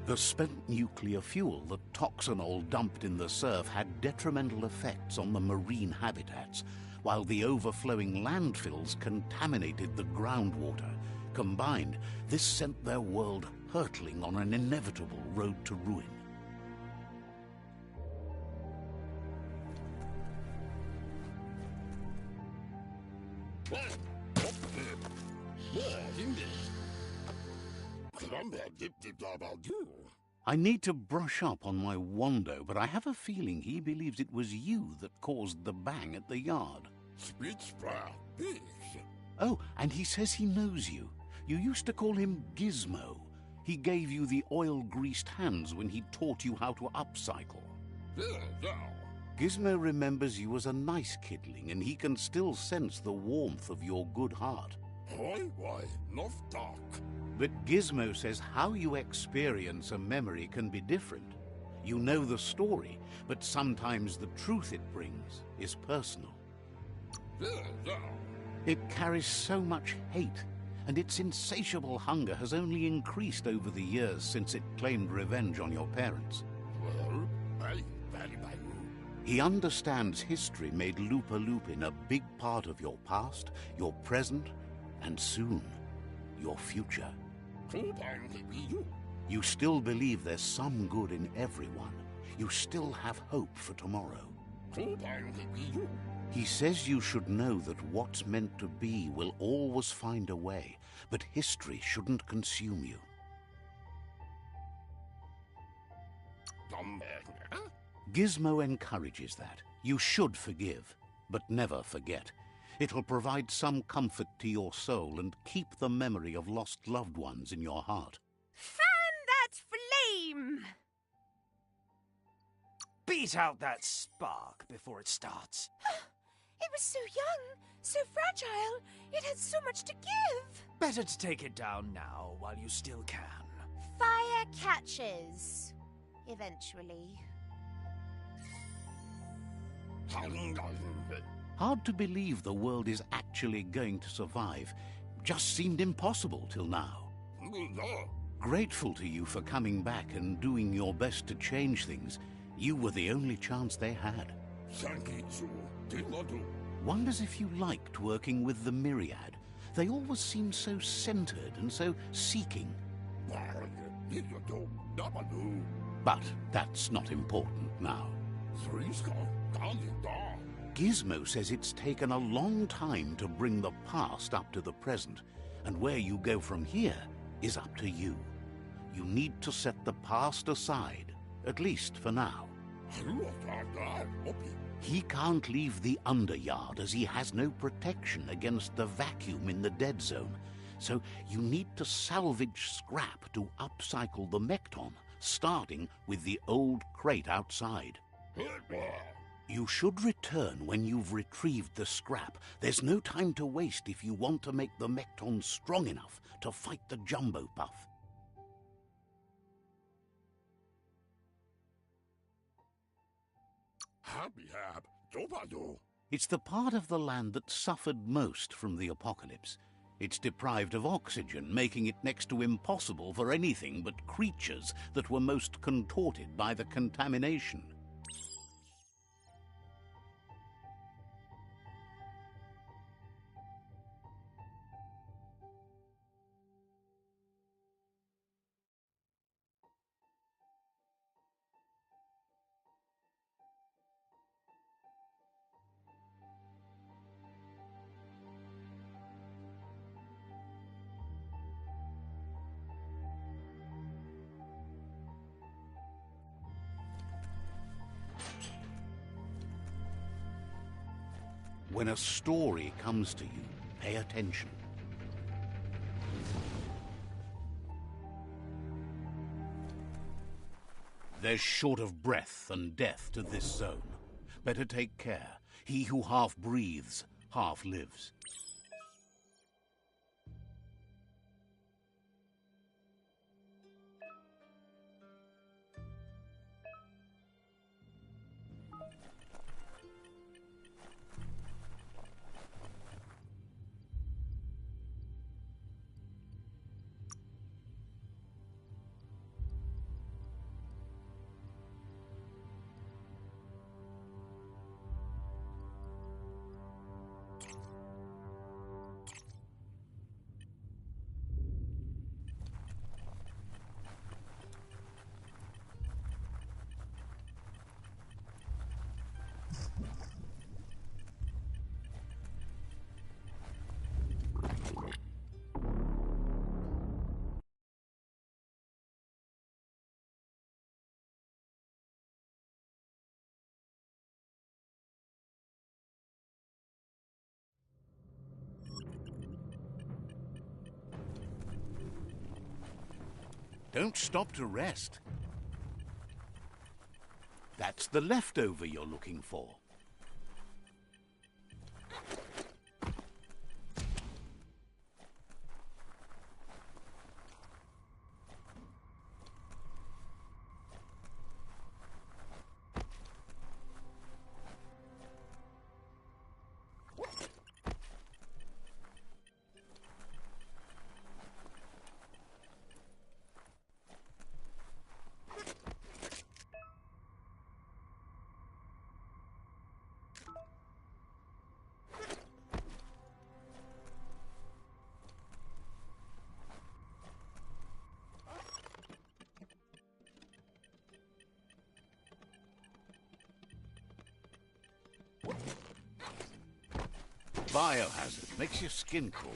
The spent nuclear fuel, the toxinol dumped in the surf, had detrimental effects on the marine habitats, while the overflowing landfills contaminated the groundwater. Combined, this sent their world hurtling on an inevitable road to ruin. I need to brush up on my Wando, but I have a feeling he believes it was you that caused the bang at the yard. Oh, and he says he knows you. You used to call him Gizmo. He gave you the oil-greased hands when he taught you how to upcycle. Gizmo remembers you as a nice kidling, and he can still sense the warmth of your good heart. But Gizmo says how you experience a memory can be different. You know the story, but sometimes the truth it brings is personal. It carries so much hate, and its insatiable hunger has only increased over the years since it claimed revenge on your parents. He understands history made Lupa Lupin a big part of your past, your present, and soon, your future. You still believe there's some good in everyone. You still have hope for tomorrow. He says you should know that what's meant to be will always find a way, but history shouldn't consume you. Gizmo encourages that. You should forgive, but never forget. It'll provide some comfort to your soul and keep the memory of lost loved ones in your heart. Fan that flame! Beat out that spark before it starts. It was so young, so fragile. It had so much to give. Better to take it down now while you still can. Fire catches. Eventually. Hard to believe the world is actually going to survive. Just seemed impossible till now. Grateful to you for coming back and doing your best to change things. You were the only chance they had. Wonders if you liked working with the Myriad. They always seemed so centered and so seeking. But that's not important now. Gizmo says it's taken a long time to bring the past up to the present, and where you go from here is up to you. You need to set the past aside, at least for now. He can't leave the Underyard as he has no protection against the vacuum in the dead zone, so you need to salvage scrap to upcycle the Mekton, starting with the old crate outside. You should return when you've retrieved the scrap. There's no time to waste if you want to make the Mekton strong enough to fight the Jumbo Puff. It's the part of the land that suffered most from the apocalypse. It's deprived of oxygen, making it next to impossible for anything but creatures that were most contorted by the contamination. When a story comes to you, pay attention. There's short of breath and death to this zone. Better take care. He who half breathes, half lives. Don't stop to rest. That's the leftover you're looking for. biohazard. Makes your skin crawl.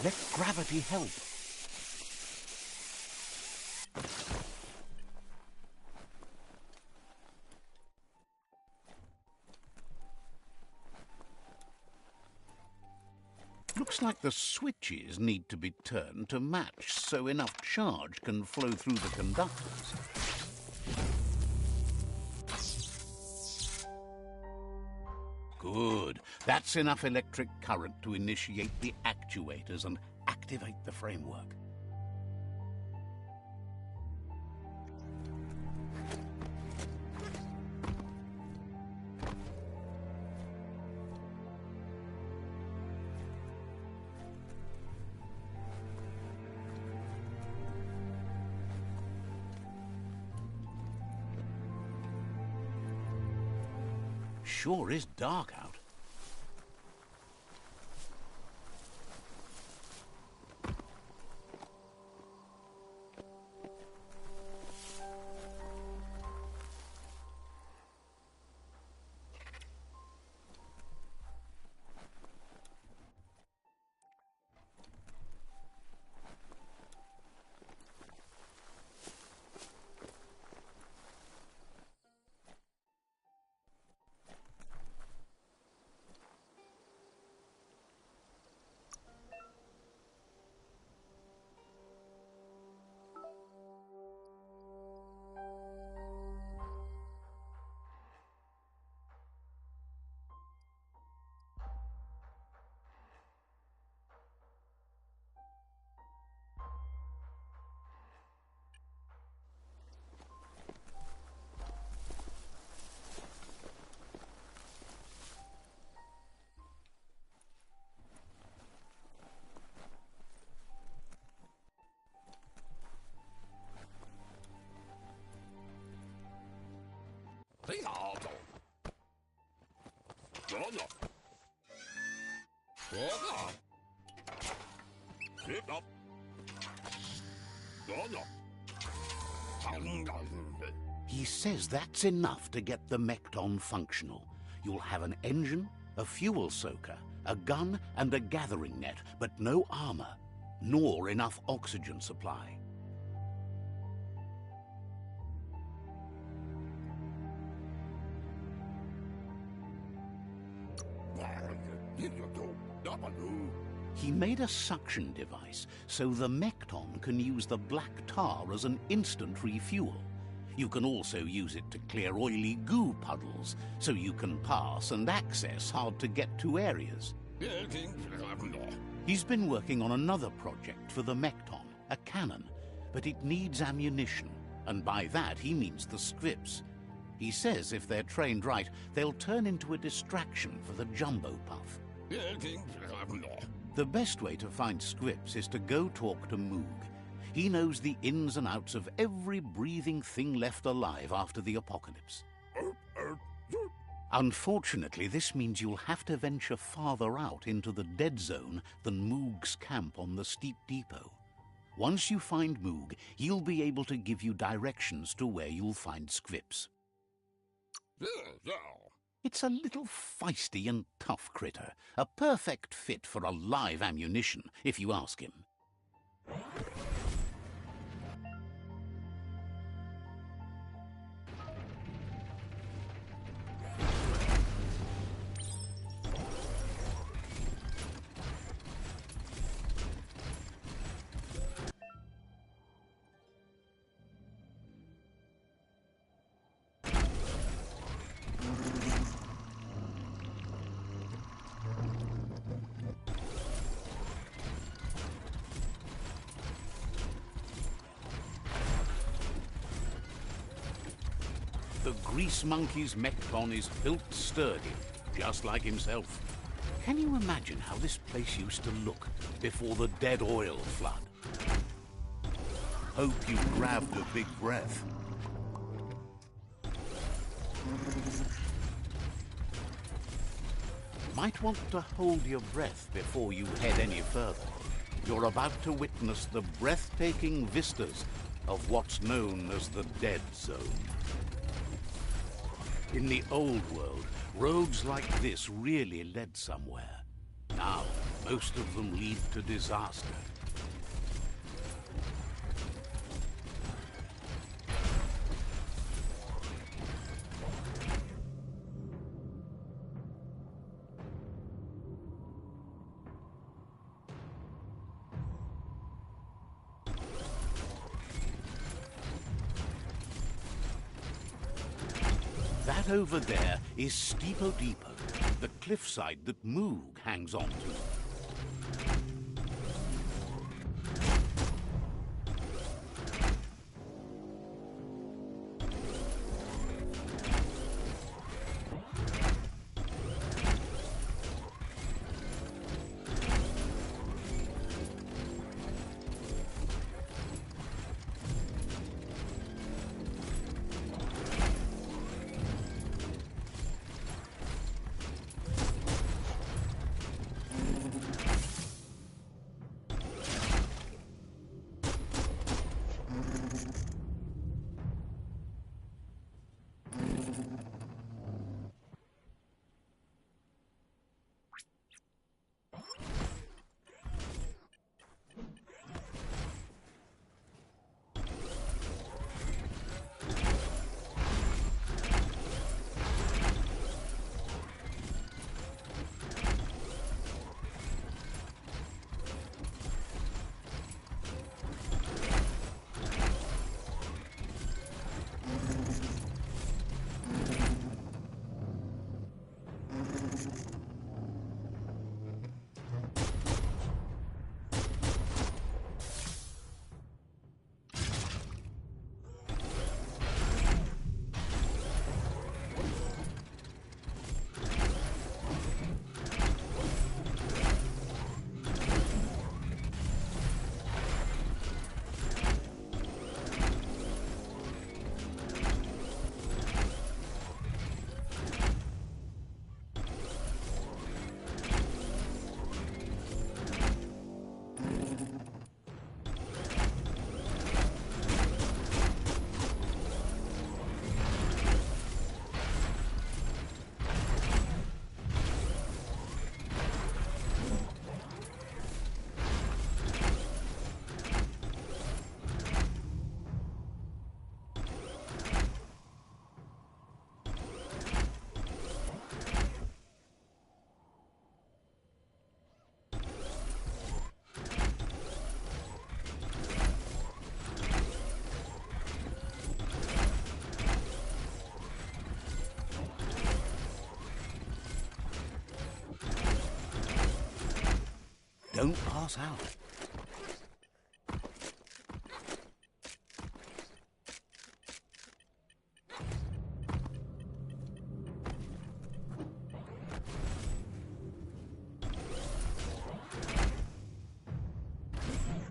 Let gravity help. Looks like the switches need to be turned to match so enough charge can flow through the conductors. Good. That's enough electric current to initiate the actuators and activate the framework. Sure is dark out. He says that's enough to get the Mekton functional. You'll have an engine, a fuel soaker, a gun and a gathering net, but no armor, nor enough oxygen supply. He made a suction device so the Mekton can use the black tar as an instant refuel. You can also use it to clear oily goo puddles, so you can pass and access hard-to-get-to areas. He's been working on another project for the Mekton, a cannon, but it needs ammunition, and by that he means the scripts. He says if they're trained right, they'll turn into a distraction for the jumbo puff. The best way to find scripts is to go talk to Moog. He knows the ins and outs of every breathing thing left alive after the apocalypse. Unfortunately, this means you'll have to venture farther out into the dead zone than Moog's camp on the steep depot. Once you find Moog, he'll be able to give you directions to where you'll find scripts. It's a little feisty and tough critter, a perfect fit for a live ammunition, if you ask him. The grease monkey's mekton is built sturdy, just like himself. Can you imagine how this place used to look before the dead oil flood? Hope you grabbed a big breath. Might want to hold your breath before you head any further. You're about to witness the breathtaking vistas of what's known as the Dead Zone. In the old world, roads like this really led somewhere. Now, most of them lead to disaster. That over there is Steepo Depot, the cliffside that Moog hangs on to. Don't pass out.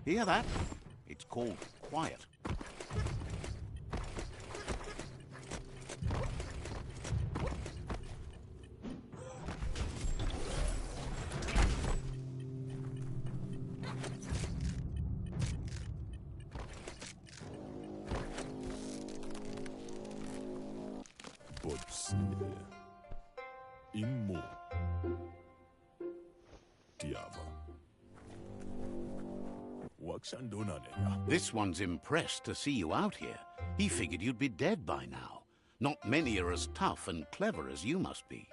Hear that? It's called quiet. But still, This one's impressed to see you out here. He figured you'd be dead by now. Not many are as tough and clever as you must be.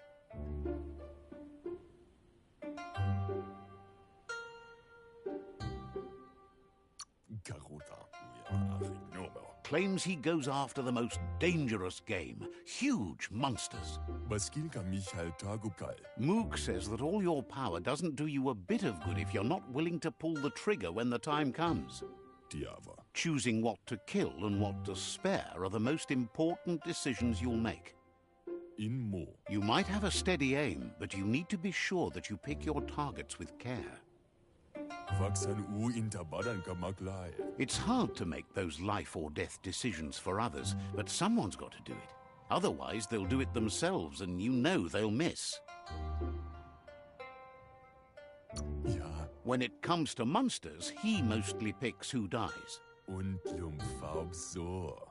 Claims he goes after the most dangerous game, huge monsters. Moog says that all your power doesn't do you a bit of good if you're not willing to pull the trigger when the time comes. Choosing what to kill and what to spare are the most important decisions you'll make. You might have a steady aim, but you need to be sure that you pick your targets with care. It's hard to make those life or death decisions for others, but someone's got to do it. Otherwise, they'll do it themselves, and you know they'll miss. When it comes to monsters, he mostly picks who dies.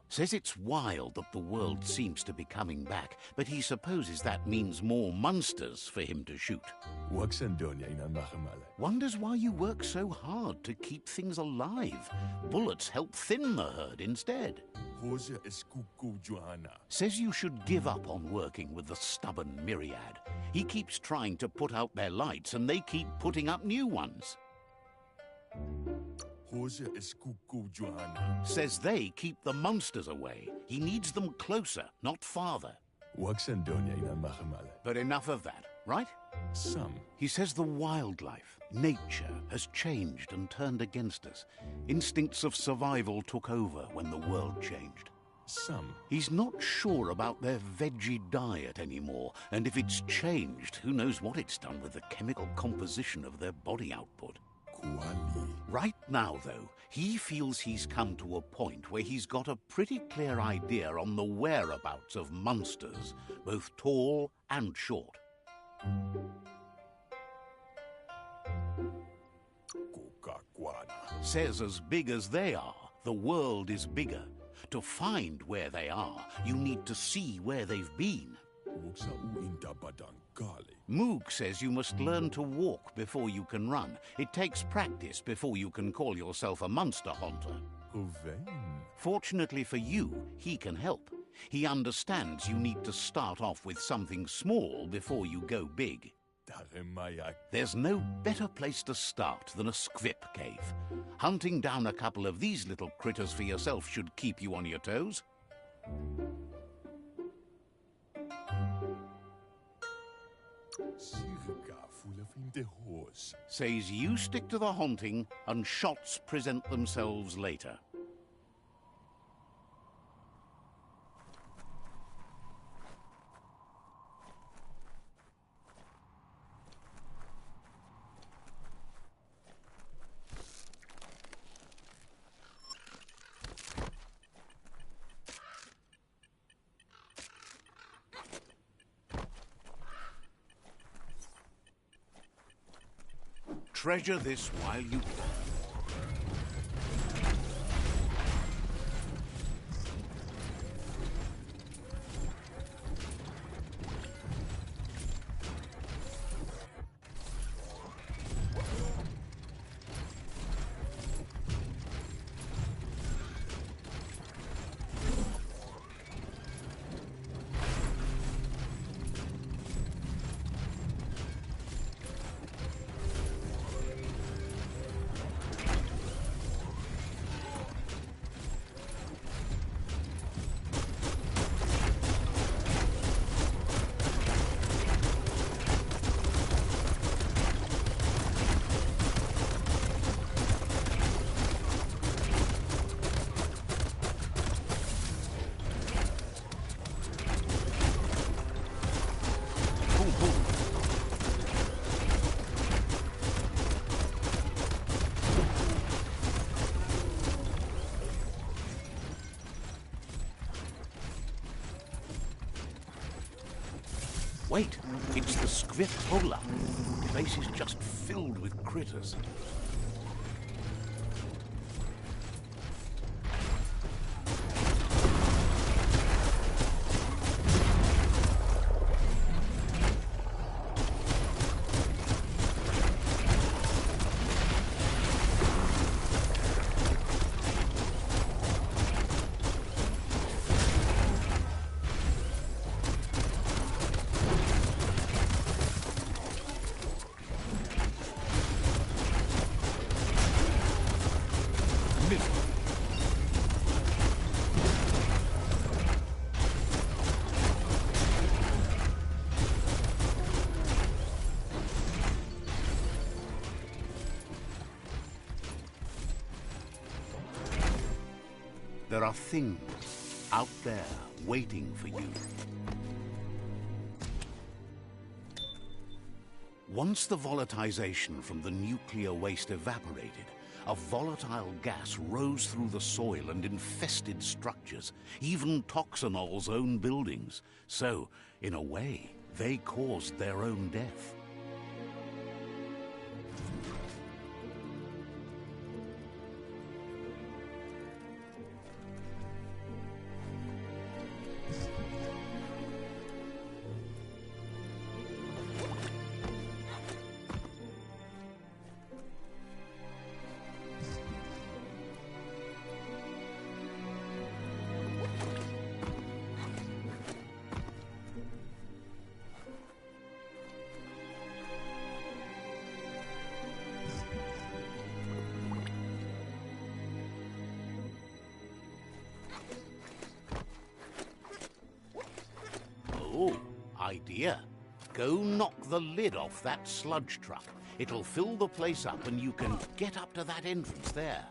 Says it's wild that the world seems to be coming back, but he supposes that means more monsters for him to shoot. Wonders why you work so hard to keep things alive. Bullets help thin the herd instead. Says you should give up on working with the stubborn myriad. He keeps trying to put out their lights and they keep putting up new ones. Says they keep the monsters away. He needs them closer, not farther. But enough of that, right? He says the wildlife, nature, has changed and turned against us. Instincts of survival took over when the world changed. He's not sure about their veggie diet anymore, and if it's changed, who knows what it's done with the chemical composition of their body output. Right now, though, he feels he's come to a point where he's got a pretty clear idea on the whereabouts of monsters, both tall and short. Says as big as they are, the world is bigger. To find where they are, you need to see where they've been. Moog says you must learn to walk before you can run. It takes practice before you can call yourself a monster hunter. Fortunately for you, he can help. He understands you need to start off with something small before you go big. There's no better place to start than a squip cave. Hunting down a couple of these little critters for yourself should keep you on your toes. Says you stick to the hunting and shots present themselves later. Treasure this while you can. Wait, it's the Squip-Hola. The place is just filled with critters. There are things out there waiting for you. Once the volatilization from the nuclear waste evaporated, a volatile gas rose through the soil and infested structures, even Toxanol's own buildings. So, in a way, they caused their own death. Oh, idea. Go knock the lid off that sludge truck. It'll fill the place up and you can get up to that entrance there.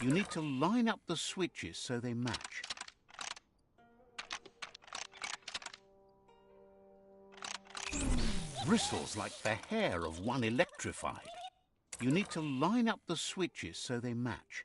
You need to line up the switches so they match. Bristles like the hair of one electrified. You need to line up the switches so they match.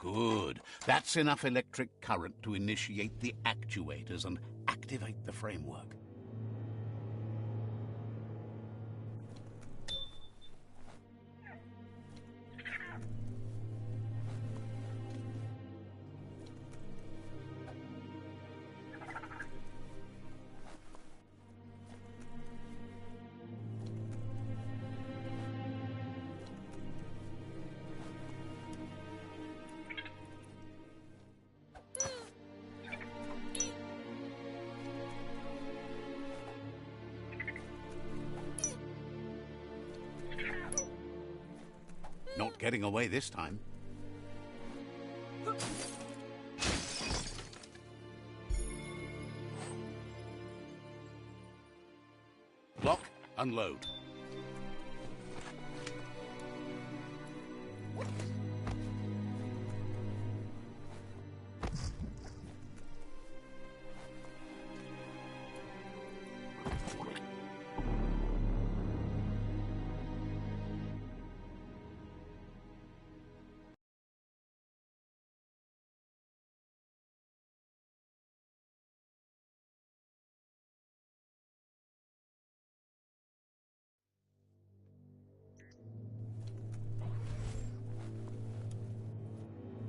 Good. That's enough electric current to initiate the actuators and activate the framework. Not getting away this time. Lock, unload.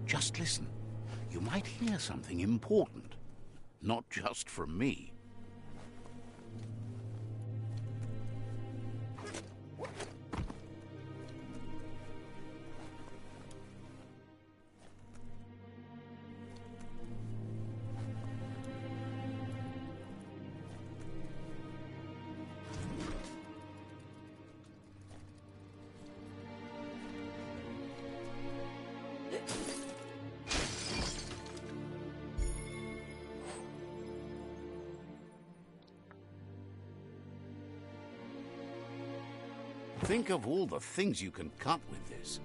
Just listen. You might hear something important. Not just from me. Think of all the things you can cut with this.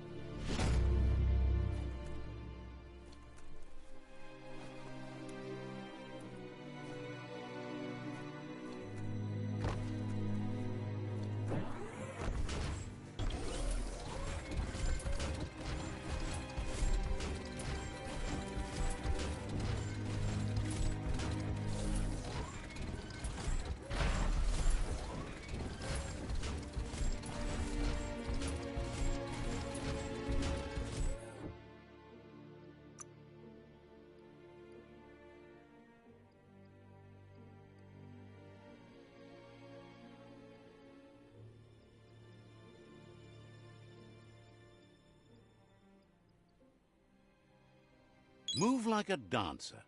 Move like a dancer.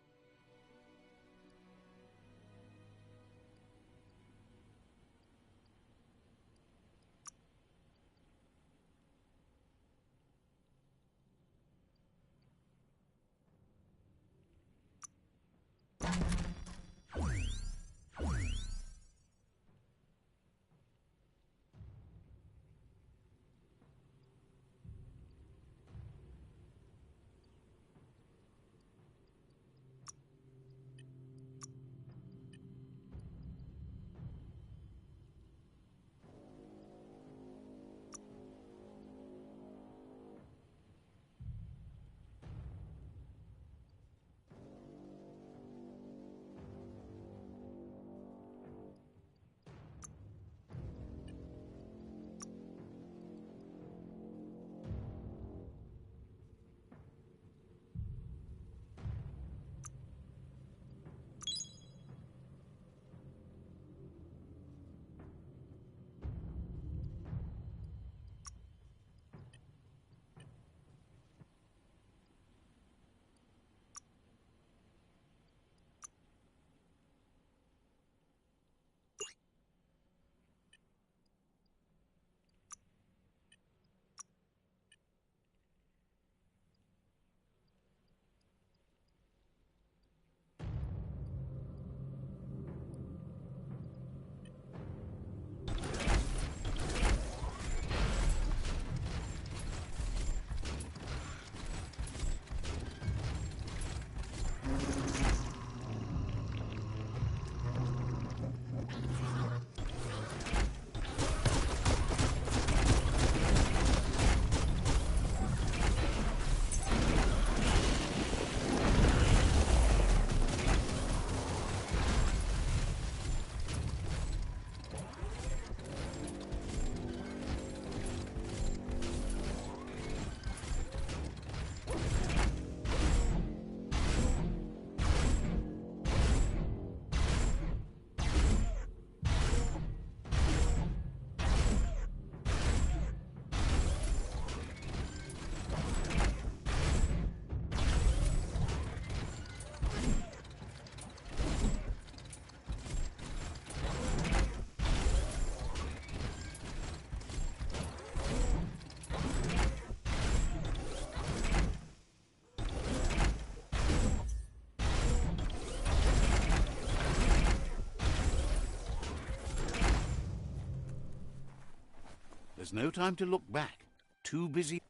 There's no time to look back. Too busy.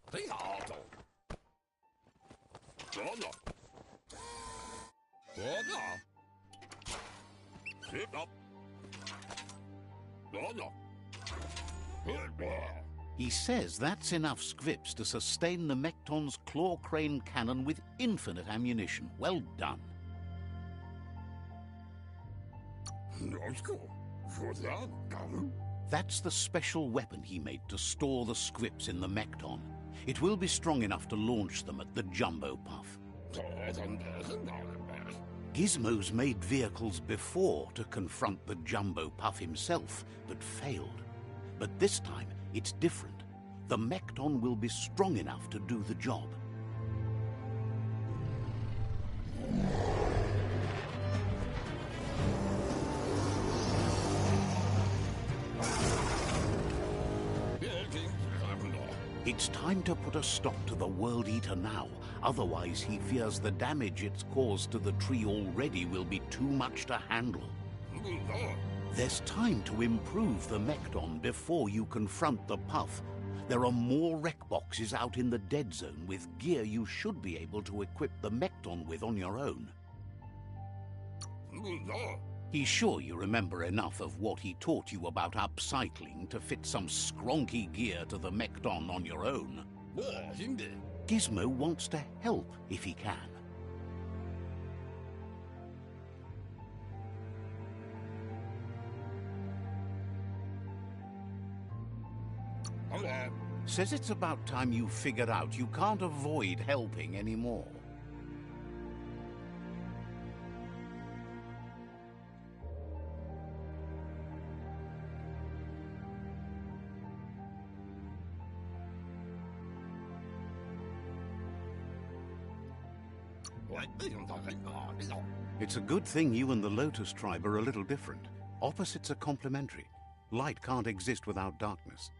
He says that's enough scripts to sustain the Mekton's claw crane cannon with infinite ammunition. Well done. That's the special weapon he made to store the scripts in the Mekton. It will be strong enough to launch them at the Jumbo Puff. Gizmo's made vehicles before to confront the Jumbo Puff himself, but failed. But this time, it's different. The Mekton will be strong enough to do the job. It's time to put a stop to the World Eater now. Otherwise, he fears the damage it's caused to the tree already will be too much to handle. There's time to improve the Mekton before you confront the Puff. There are more wreck boxes out in the dead zone with gear you should be able to equip the Mekton with on your own. He's sure you remember enough of what he taught you about upcycling to fit some skronky gear to the Mekton on your own. Gizmo wants to help if he can. Says it's about time you figured out you can't avoid helping anymore. It's a good thing you and the Lotus tribe are a little different. Opposites are complementary. Light can't exist without darkness.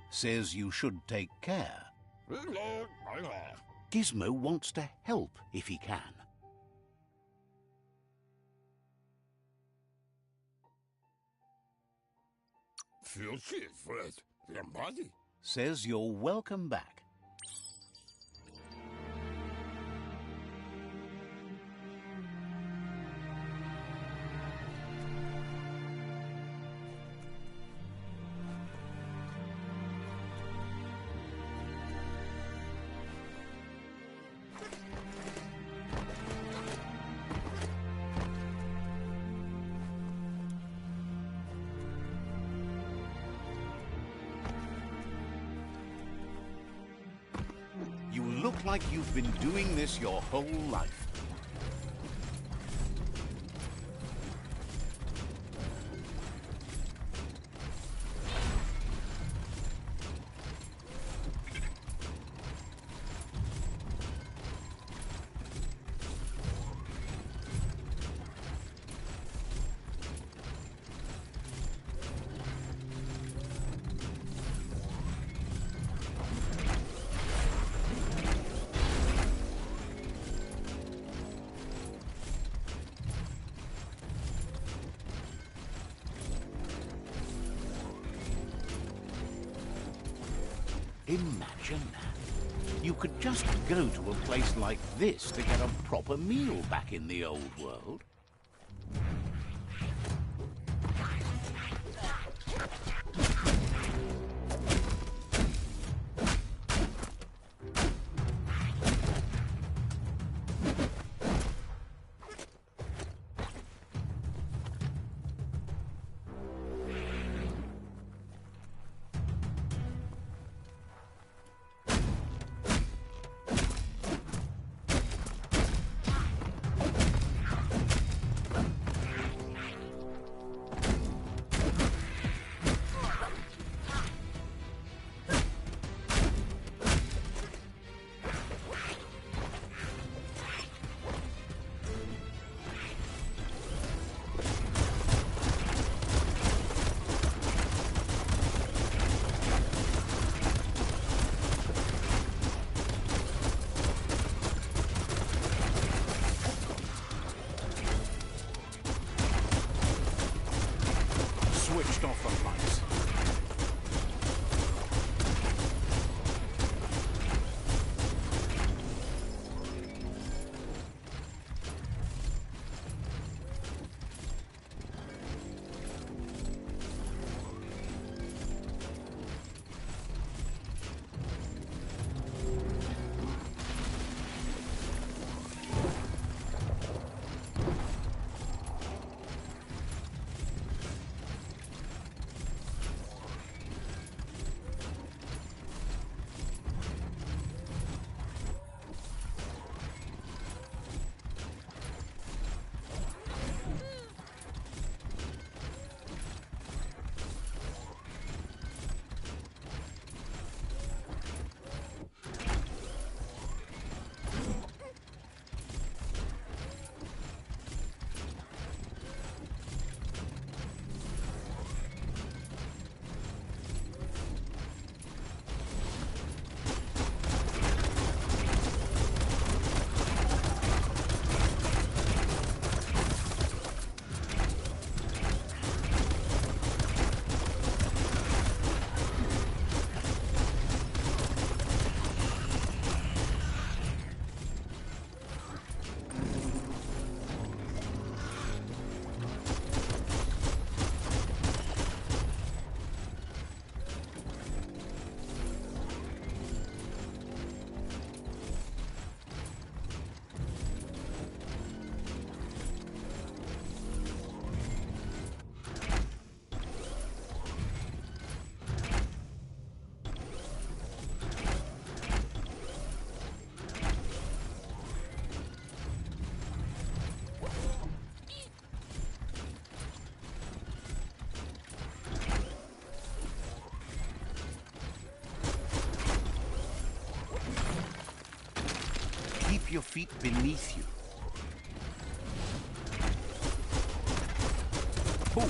Says you should take care. Gizmo wants to help if he can. Says you're welcome back. You look like you've been doing this your whole life. Imagine that. You could just go to a place like this to get a proper meal back in the old world. keep your feet beneath you. Pull.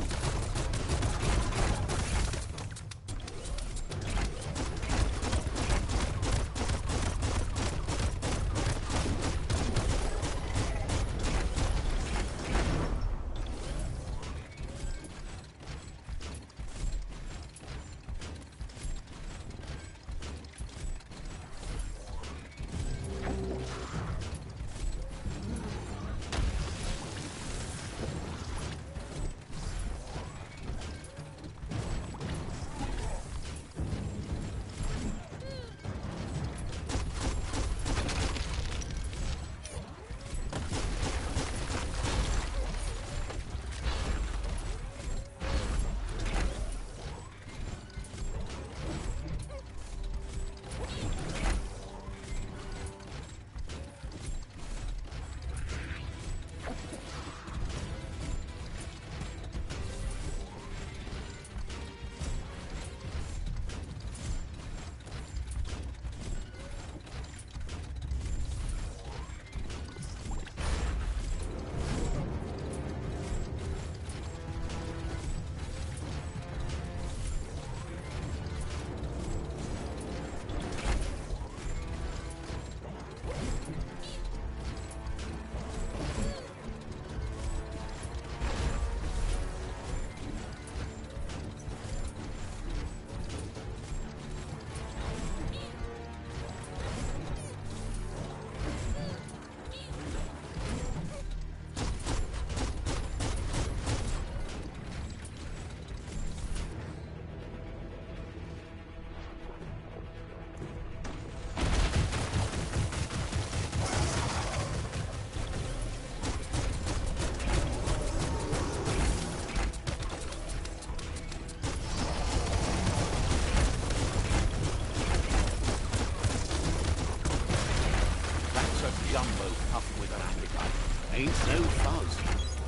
Jumbo pup with an appetite. Ain't no fuzz.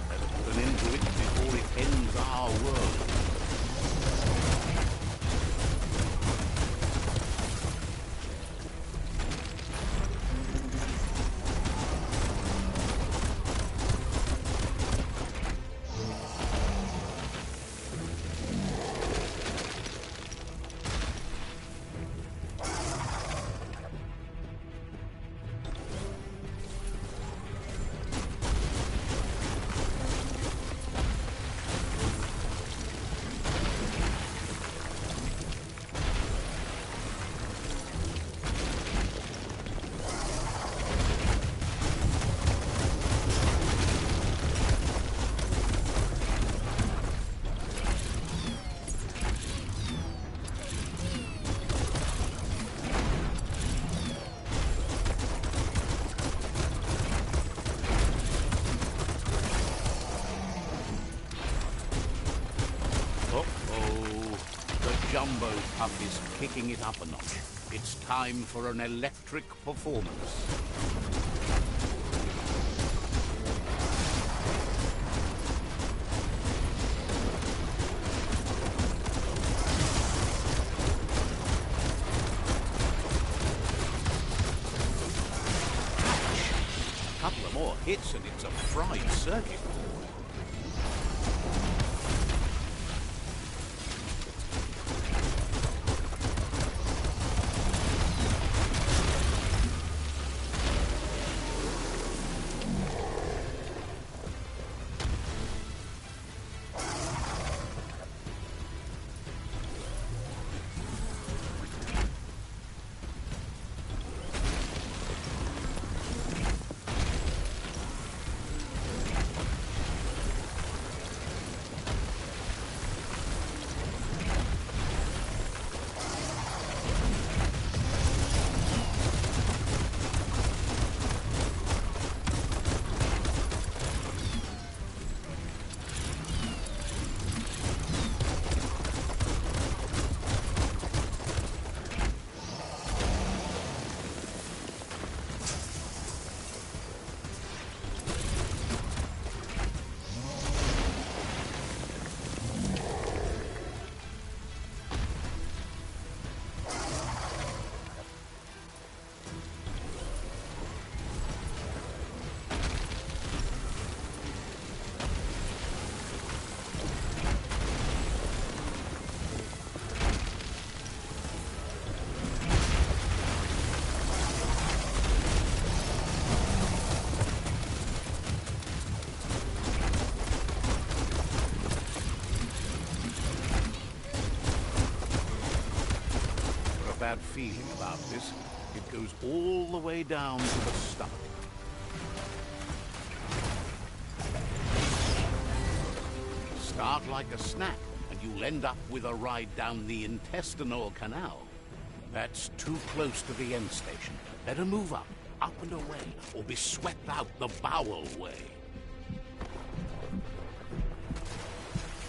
Better put an end to it before it ends our world. Jumbo Pup is kicking it up a notch. It's time for an electric performance. A couple of more hits and it's a fried circuit board. bad feeling about this. It goes all the way down to the stomach. Start like a snack, and you'll end up with a ride down the intestinal canal. That's too close to the end station. Better move up and away, or be swept out the bowel way.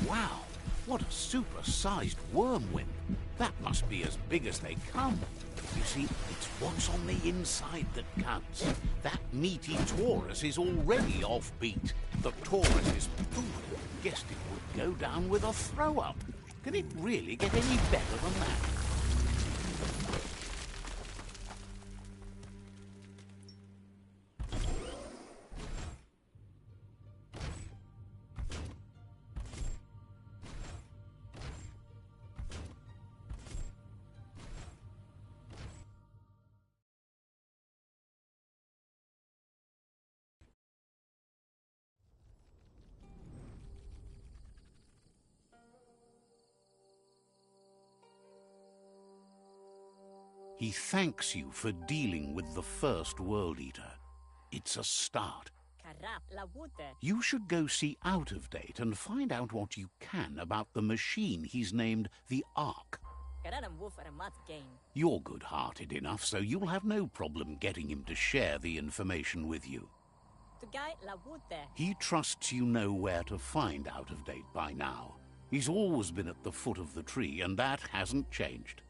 Wow, what a super-sized wormwind. That must be as big as they come. You see, it's what's on the inside that counts. That meaty Taurus is already offbeat. The Taurus's food, guessed it would go down with a throw-up. Can it really get any better than that? He thanks you for dealing with the first World Eater. It's a start. You should go see Out of Date and find out what you can about the machine he's named the Ark. You're good-hearted enough, so you'll have no problem getting him to share the information with you. He trusts you know where to find Out of Date by now. He's always been at the foot of the tree, and that hasn't changed.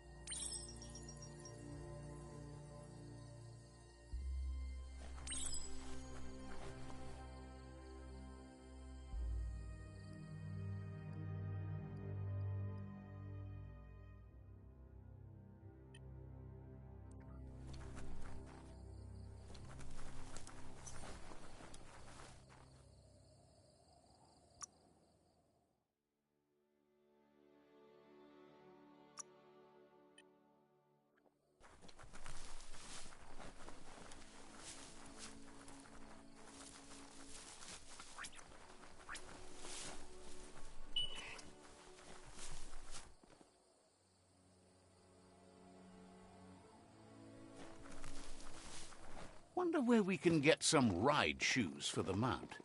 Wonder where we can get some ride shoes for the mount.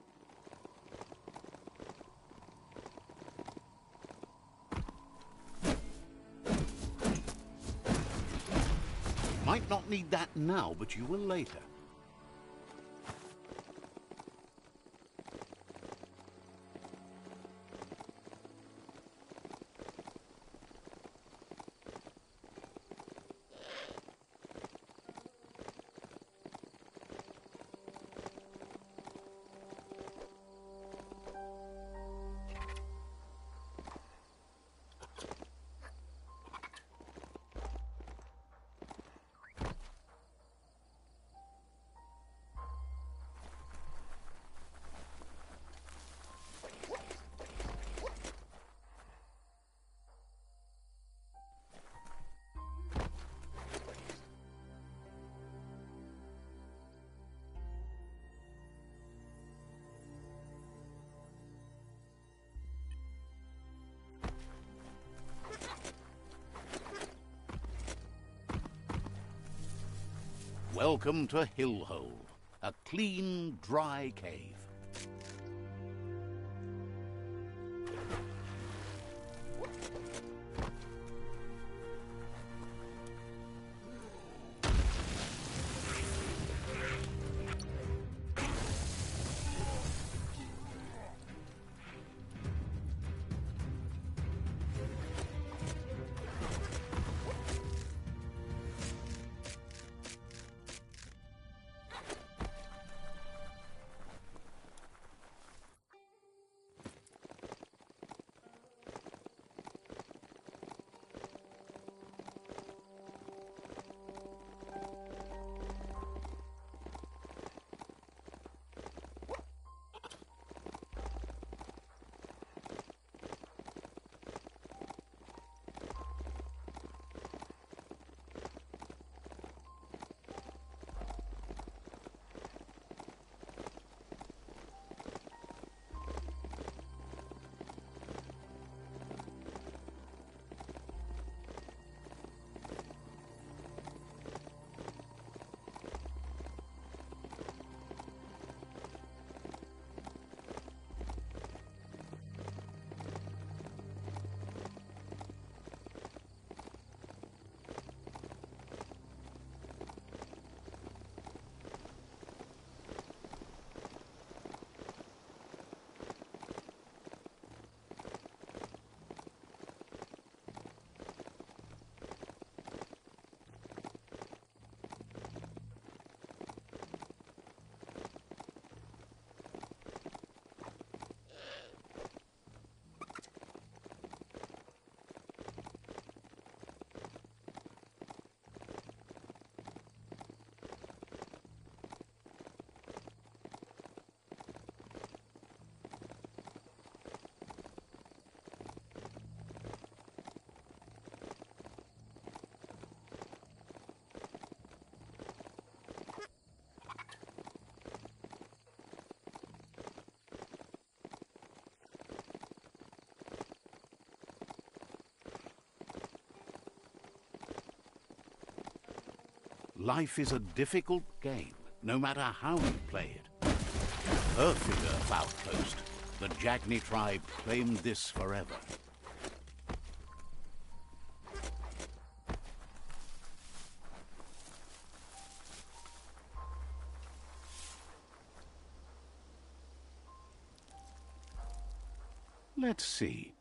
Might not need that now, but you will later. Welcome to Hillhole, a clean, dry cave. Life is a difficult game, no matter how you play it. Her figure outpost. The Jagni tribe claimed this forever. Let's see.